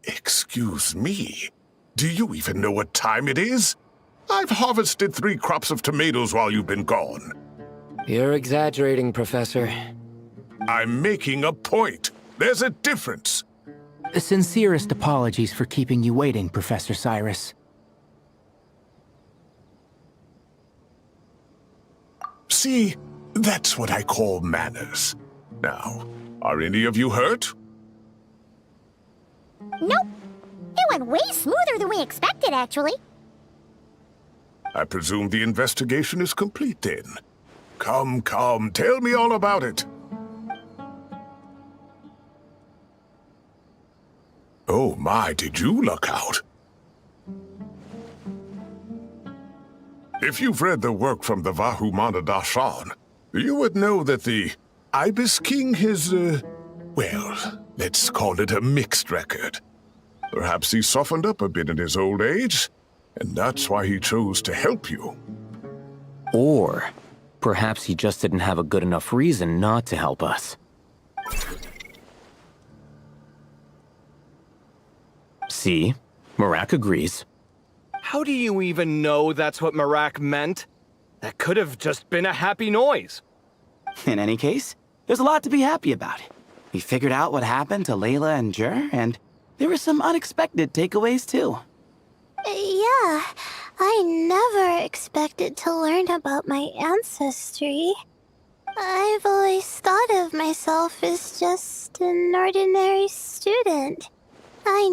Excuse me. Do you even know what time it is? I've harvested 3 crops of tomatoes while you've been gone. You're exaggerating, Professor. I'm making a point. There's a difference. Sincerest apologies for keeping you waiting, Professor Cyrus. See, that's what I call manners. Now, are any of you hurt? Nope. It went way smoother than we expected, actually. I presume the investigation is complete then. Come, tell me all about it. Oh my, did you luck out? If you've read the work from the Vahumana Dashan, you would know that the Ibis King has, well, let's call it a mixed record. Perhaps he softened up a bit in his old age, and that's why he chose to help you. Or perhaps he just didn't have a good enough reason not to help us. See? Marak agrees. How do you even know that's what Marak meant? That could have just been a happy noise. In any case, there's a lot to be happy about. We figured out what happened to Layla and Jur, and there were some unexpected takeaways too. Yeah, I never expected to learn about my ancestry. I've always thought of myself as just an ordinary student. I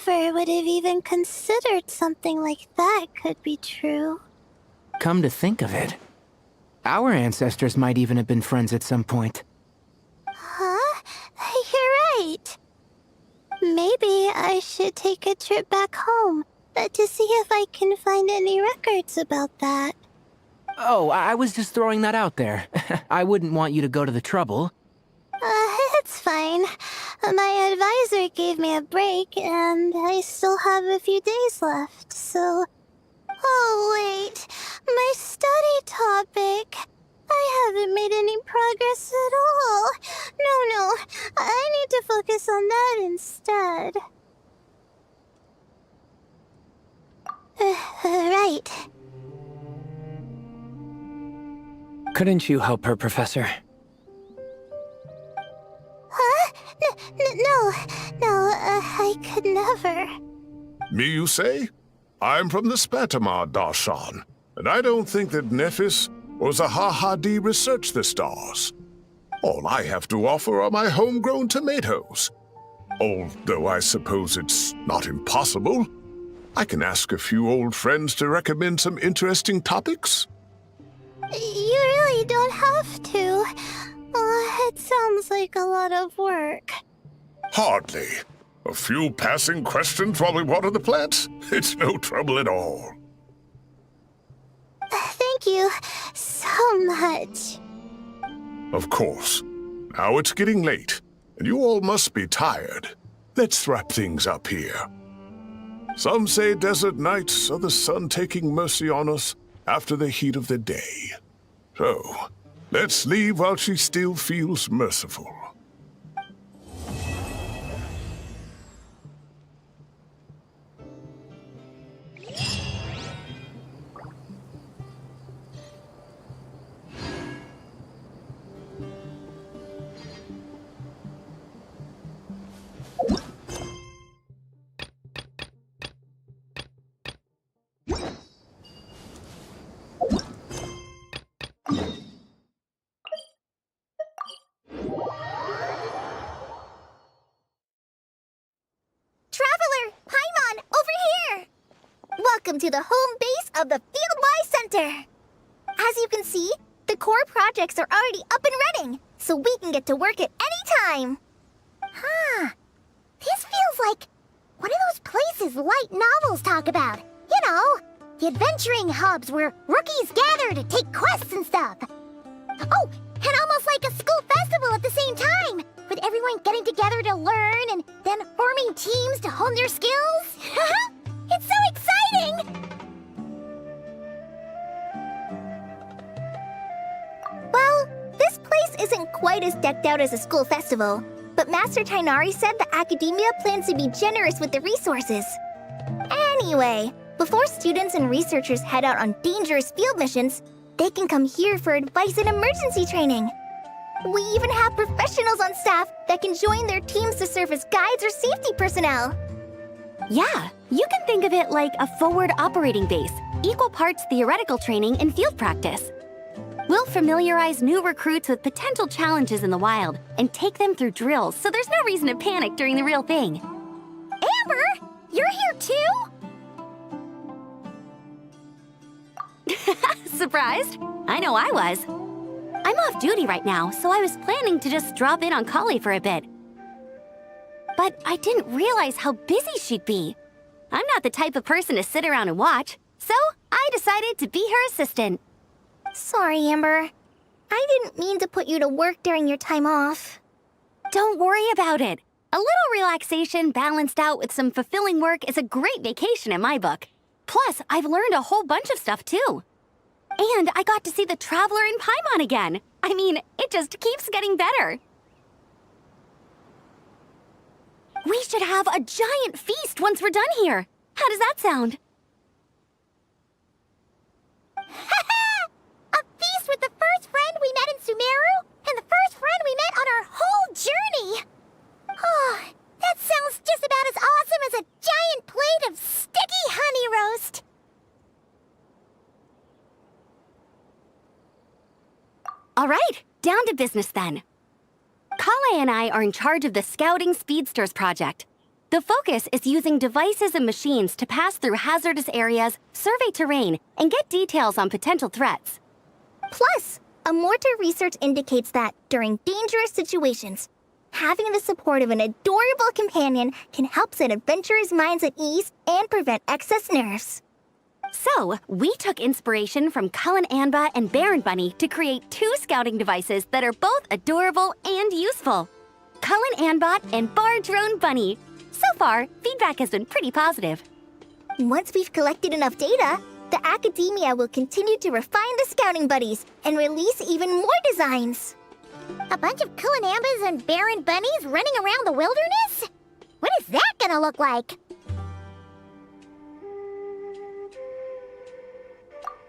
never would have even considered something like that could be true. Come to think of it, our ancestors might even have been friends at some point. Huh? You're right. Maybe I should take a trip back home to see if I can find any records about that. Oh, I was just throwing that out there. I wouldn't want you to go to the trouble. It's fine. My advisor gave me a break, and I still have a few days left, so... Oh, wait. My study topic. I haven't made any progress at all. No. I need to focus on that instead. Right. Couldn't you help her, Professor? Huh? No, I could never. Me, you say? I'm from the Spatamar Darshan, and I don't think that Nephis or Zahahadi researched the stars. All I have to offer are my homegrown tomatoes. Although I suppose it's not impossible. I can ask a few old friends to recommend some interesting topics. You really don't have to. It sounds like a lot of work. Hardly. A few passing questions while we water the plants? It's no trouble at all. Thank you so much. Of course. Now it's getting late, and you all must be tired. Let's wrap things up here. Some say desert nights are the sun taking mercy on us after the heat of the day. So, let's leave while she still feels merciful. Traveler, Paimon, over here! Welcome to the home base of the Fieldwise Center. As you can see, the core projects are already up and running, so we can get to work at any time. Huh. This feels like one of those places light novels talk about. You know, the adventuring hubs where rookies gather to take quests and stuff. Oh, and almost like a school festival at the same time, with everyone getting together to learn and then forming teams to hone their skills. It's so exciting! Well, this place isn't quite as decked out as a school festival, but Master Tainari said the academia plans to be generous with the resources. Anyway, before students and researchers head out on dangerous field missions, they can come here for advice and emergency training. We even have professionals on staff that can join their teams to serve as guides or safety personnel. Yeah, you can think of it like a forward operating base, equal parts theoretical training and field practice. We'll familiarize new recruits with potential challenges in the wild and take them through drills so there's no reason to panic during the real thing. Amber, you're here too? Surprised? I know I was. I'm off duty right now, so I was planning to just drop in on Kali for a bit. But I didn't realize how busy she'd be. I'm not the type of person to sit around and watch, so I decided to be her assistant. Sorry, Amber. I didn't mean to put you to work during your time off. Don't worry about it. A little relaxation balanced out with some fulfilling work is a great vacation in my book. Plus, I've learned a whole bunch of stuff too. And I got to see the Traveler in Paimon again. I mean, it just keeps getting better. We should have a giant feast once we're done here. How does that sound? A feast with the first friend we met in Sumeru and the first friend we met on our whole journey. Oh, that sounds just about as awesome as a giant plate of sticky honey roast. All right, down to business then. Kale and I are in charge of the Scouting Speedsters project. The focus is using devices and machines to pass through hazardous areas, survey terrain, and get details on potential threats. Plus, a mortar research indicates that, during dangerous situations, having the support of an adorable companion can help set adventurers' minds at ease and prevent excess nerves. So, we took inspiration from Cullen Anba and Baron Bunny to create 2 scouting devices that are both adorable and useful. Cullen Anbot and Bar Drone Bunny. So far, feedback has been pretty positive. Once we've collected enough data, the academia will continue to refine the scouting buddies and release even more designs. A bunch of Kulanambas and Baron Bunnies running around the wilderness? What is that gonna look like?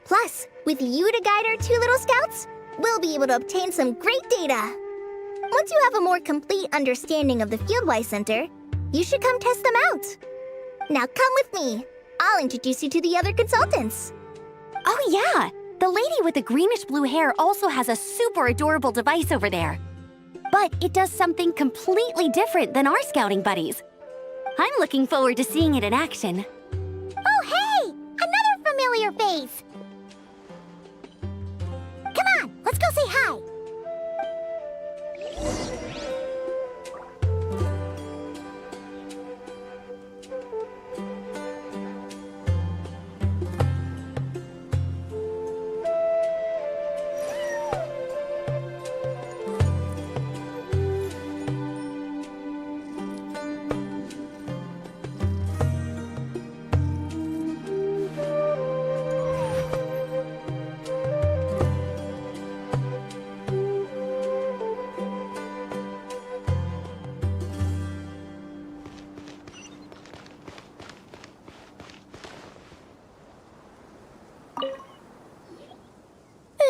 Plus, with you to guide our 2 little scouts, we'll be able to obtain some great data. Once you have a more complete understanding of the Fieldwise Center, you should come test them out. Now come with me. I'll introduce you to the other consultants. Oh yeah, the lady with the greenish-blue hair also has a super adorable device over there. But it does something completely different than our scouting buddies. I'm looking forward to seeing it in action. familiar face. Come on, let's go say hi.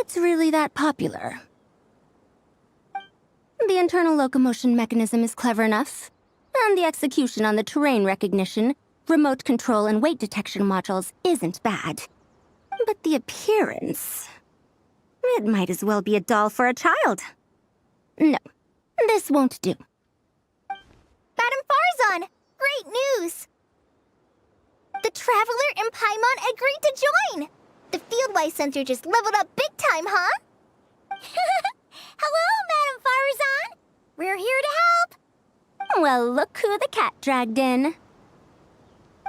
It's really that popular. The internal locomotion mechanism is clever enough, and the execution on the terrain recognition, remote control, and weight detection modules isn't bad. But the appearance... it might as well be a doll for a child. No, this won't do. Madame Farzan, great news! The Traveler and Paimon agreed to join! The Fieldwise Center just leveled up big time, huh? Hello, Madame Farzan! We're here to help! Well, look who the cat dragged in.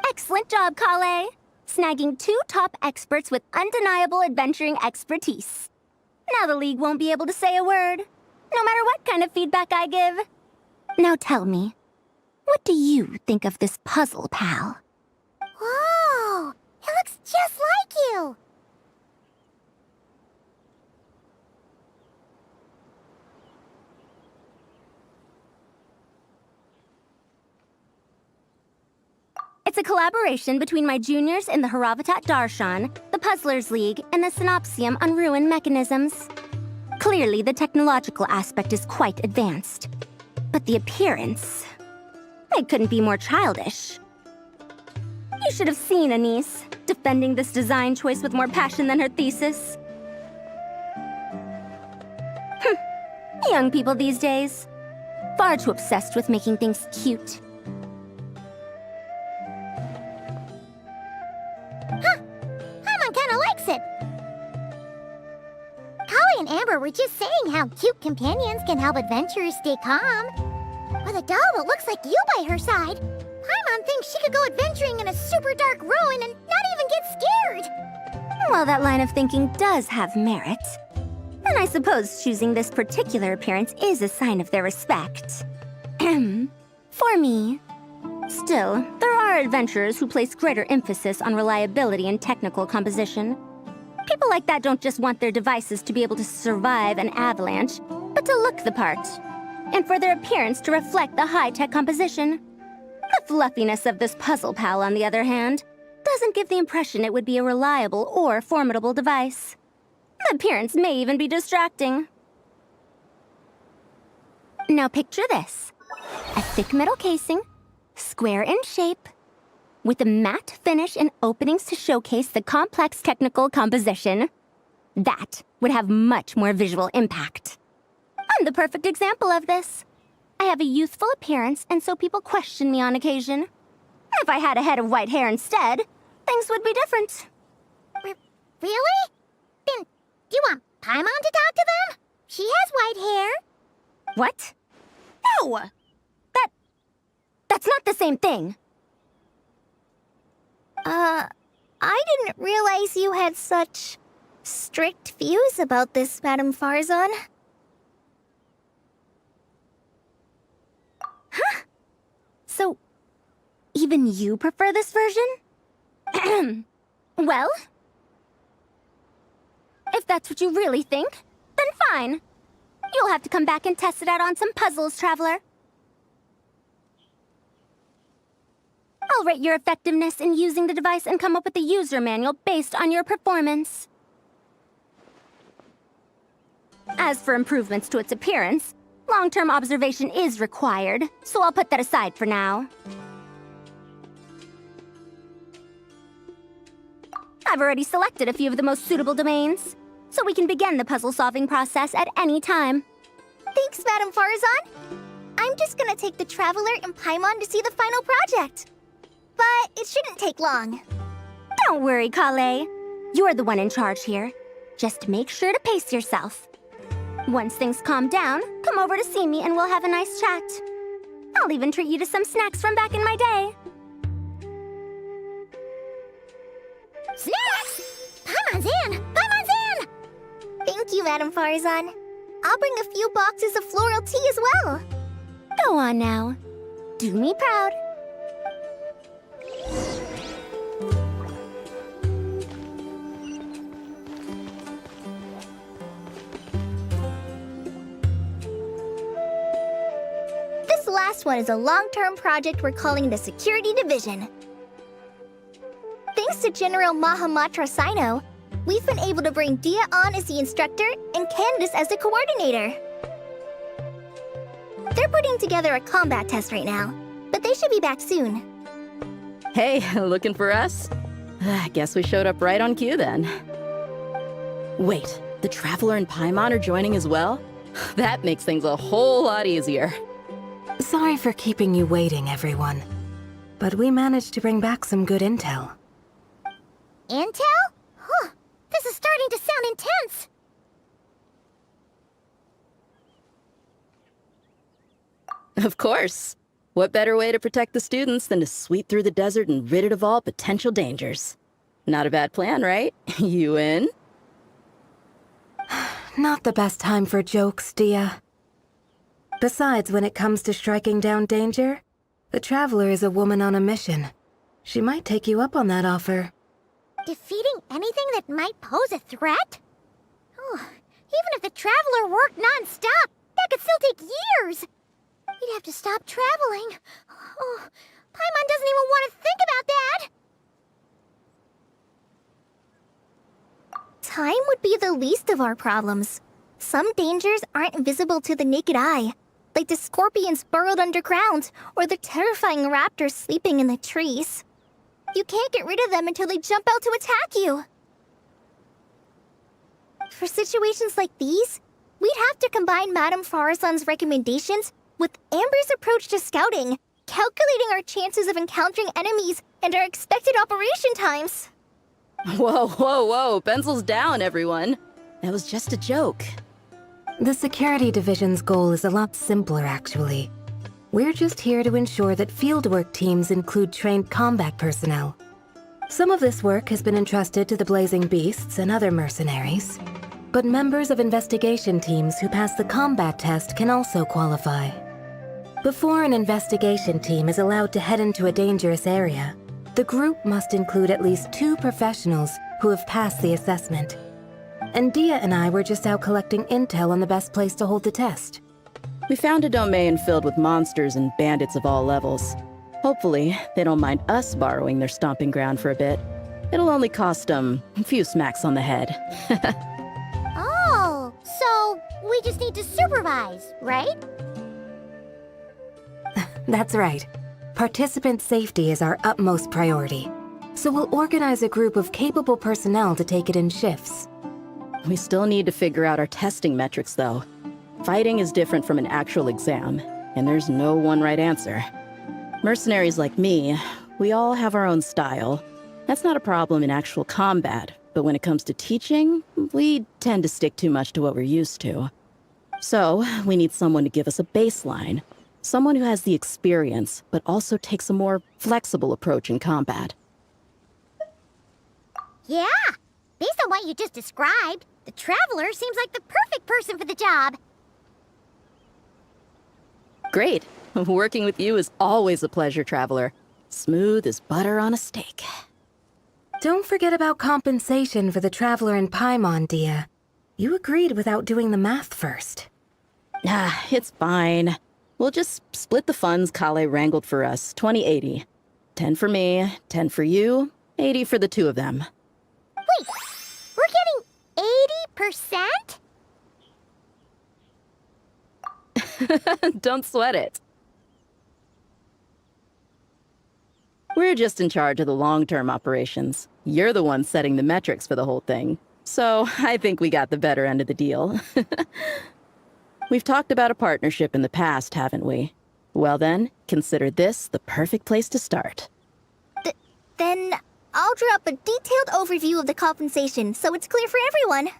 Excellent job, Kale. Snagging 2 top experts with undeniable adventuring expertise. Now the League won't be able to say a word, no matter what kind of feedback I give. Now tell me, what do you think of this puzzle, pal? Whoa! It looks just like you! It's a collaboration between my juniors in the Haravatat Darshan, the Puzzlers League, and the Synopsium on Ruin Mechanisms. Clearly, the technological aspect is quite advanced. But the appearance... it couldn't be more childish. You should have seen Anise, defending this design choice with more passion than her thesis. Young people these days. Far too obsessed with making things cute. Paimon kinda likes it. Kali and Amber were just saying how cute companions can help adventurers stay calm. With a doll that looks like you by her side, Paimon thinks she could go adventuring in a super dark ruin and not even get scared. Well, that line of thinking does have merit. And I suppose choosing this particular appearance is a sign of their respect. For me. Still, there are adventurers who place greater emphasis on reliability and technical composition. People like that don't just want their devices to be able to survive an avalanche, but to look the part. And for their appearance to reflect the high-tech composition. The fluffiness of this puzzle pal, on the other hand, doesn't give the impression it would be a reliable or formidable device. The appearance may even be distracting. Now picture this. A thick metal casing, square in shape, with a matte finish and openings to showcase the complex technical composition. That would have much more visual impact. I'm the perfect example of this. I have a youthful appearance, and so people question me on occasion. If I had a head of white hair instead, things would be different. Really? Then, do you want Paimon to talk to them? She has white hair. What? No! That's not the same thing. I didn't realize you had such strict views about this, Madame Farzan. Huh? So, even you prefer this version? Well, if that's what you really think, then fine. You'll have to come back and test it out on some puzzles, Traveler. I'll rate your effectiveness in using the device and come up with a user manual based on your performance. As for improvements to its appearance, long-term observation is required, so I'll put that aside for now. I've already selected a few of the most suitable domains, so we can begin the puzzle-solving process at any time. Thanks, Madame Farzan. I'm just gonna take the Traveler and Paimon to see the final project. But it shouldn't take long. Don't worry, Kale. You're the one in charge here. Just make sure to pace yourself. Once things calm down, come over to see me and we'll have a nice chat. I'll even treat you to some snacks from back in my day. Snacks! Paimon's in! Paimon's in! Thank you, Madam Farzan. I'll bring a few boxes of floral tea as well. Go on now. Do me proud. This last one is a long-term project we're calling the Security Division. Thanks to General Mahamatra Sino, we've been able to bring Dia on as the instructor and Candace as the coordinator. They're putting together a combat test right now, but they should be back soon. Hey, looking for us? I guess we showed up right on cue then. Wait, the Traveler and Paimon are joining as well? That makes things a whole lot easier. Sorry for keeping you waiting, everyone. But we managed to bring back some good intel. Intel? Huh, this is starting to sound intense. Of course. What better way to protect the students than to sweep through the desert and rid it of all potential dangers? Not a bad plan, right? You in? Not the best time for jokes, Dia. Besides, when it comes to striking down danger, the Traveler is a woman on a mission. She might take you up on that offer. Defeating anything that might pose a threat? Oh, even if the Traveler worked non-stop, that could still take years. We'd have to stop traveling. Oh, Paimon doesn't even want to think about that. Time would be the least of our problems. Some dangers aren't visible to the naked eye, like the scorpions burrowed underground or the terrifying raptors sleeping in the trees. You can't get rid of them until they jump out to attack you. For situations like these, we'd have to combine Madame Farazan's recommendations with Amber's approach to scouting, calculating our chances of encountering enemies and our expected operation times. Whoa, whoa, whoa, pencils down, everyone. That was just a joke. The Security Division's goal is a lot simpler, actually. We're just here to ensure that fieldwork teams include trained combat personnel. Some of this work has been entrusted to the Blazing Beasts and other mercenaries, but members of investigation teams who pass the combat test can also qualify. Before an investigation team is allowed to head into a dangerous area, the group must include at least 2 professionals who have passed the assessment. And Dia and I were just out collecting intel on the best place to hold the test. We found a domain filled with monsters and bandits of all levels. Hopefully, they don't mind us borrowing their stomping ground for a bit. It'll only cost them a few smacks on the head. Oh, so we just need to supervise, right? That's right. Participant safety is our utmost priority. So we'll organize a group of capable personnel to take it in shifts. We still need to figure out our testing metrics, though. Fighting is different from an actual exam, and there's no one right answer. Mercenaries like me, we all have our own style. That's not a problem in actual combat, but when it comes to teaching, we tend to stick too much to what we're used to. So, we need someone to give us a baseline. Someone who has the experience, but also takes a more flexible approach in combat. Yeah, based on what you just described, the Traveler seems like the perfect person for the job. Great. Working with you is always a pleasure, Traveler. Smooth as butter on a steak. Don't forget about compensation for the Traveler and Paimon, Dia. You agreed without doing the math first. Ah, it's fine. We'll just split the funds Kale wrangled for us, 20-80. 10 for me, 10 for you, 80 for the 2 of them. Wait, we're getting 80%? Don't sweat it. We're just in charge of the long-term operations. You're the one setting the metrics for the whole thing. So I think we got the better end of the deal. We've talked about a partnership in the past, haven't we? Well then, consider this the perfect place to start. Then I'll draw up a detailed overview of the compensation so it's clear for everyone.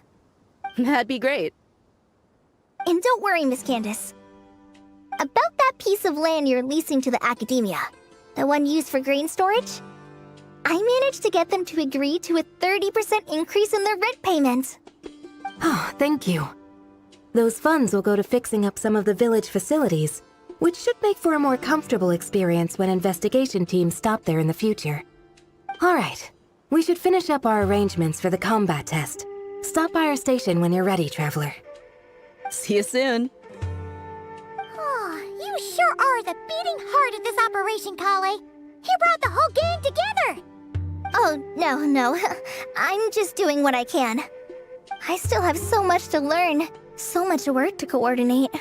That'd be great. And don't worry, Miss Candace. About that piece of land you're leasing to the academia, the one used for grain storage, I managed to get them to agree to a 30% increase in their rent payment. Oh, thank you. Those funds will go to fixing up some of the village facilities, which should make for a more comfortable experience when investigation teams stop there in the future. All right, we should finish up our arrangements for the combat test. Stop by our station when you're ready, Traveler. See you soon. Oh, you sure are the beating heart of this operation, Kale. You brought the whole gang together. Oh, no. I'm just doing what I can. I still have so much to learn, so much work to coordinate.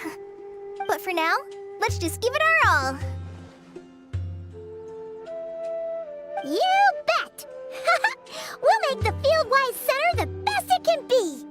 But for now, let's just give it our all. You bet! We'll make the Fieldwise Center the best it can be!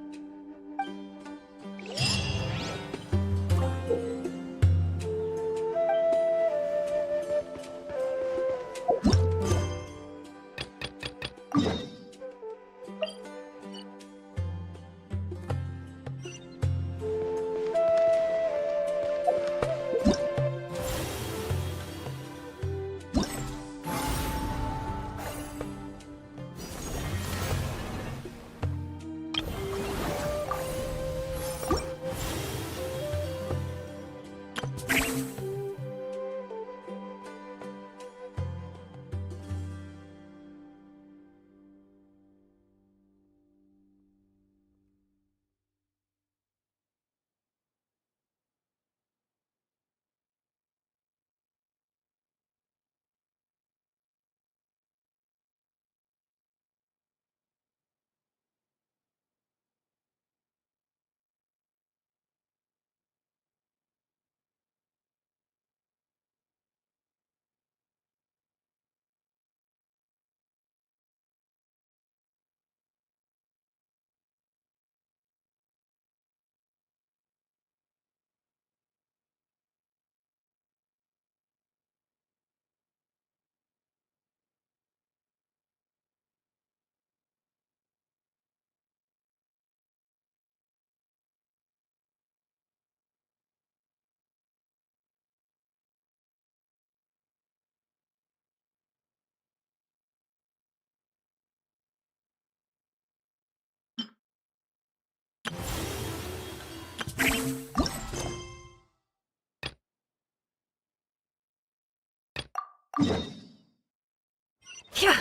Yeah.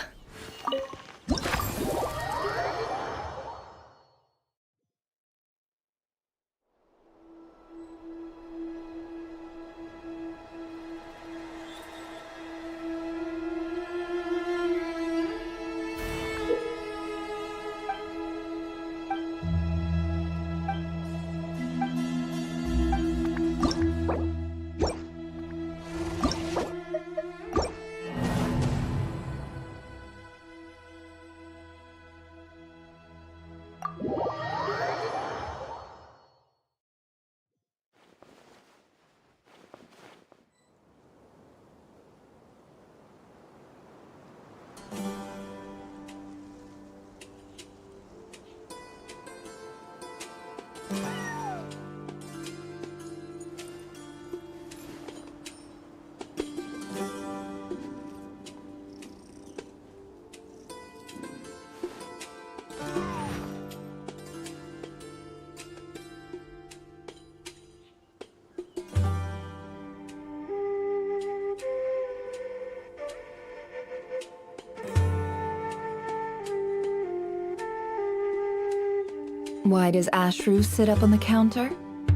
Why does Ashru sit up on the counter?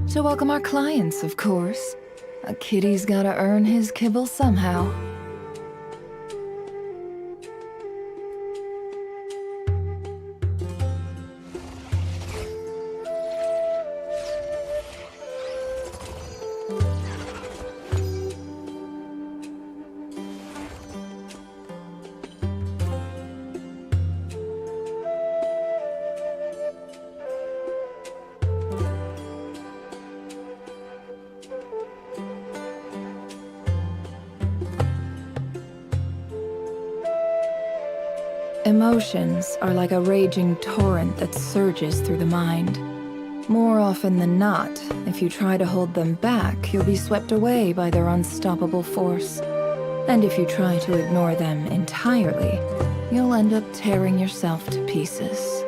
To welcome our clients, of course. A kitty's gotta earn his kibble somehow. Emotions are like a raging torrent that surges through the mind. More often than not, if you try to hold them back, you'll be swept away by their unstoppable force. And if you try to ignore them entirely, you'll end up tearing yourself to pieces.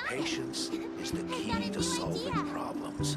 Patience is the key to solving problems.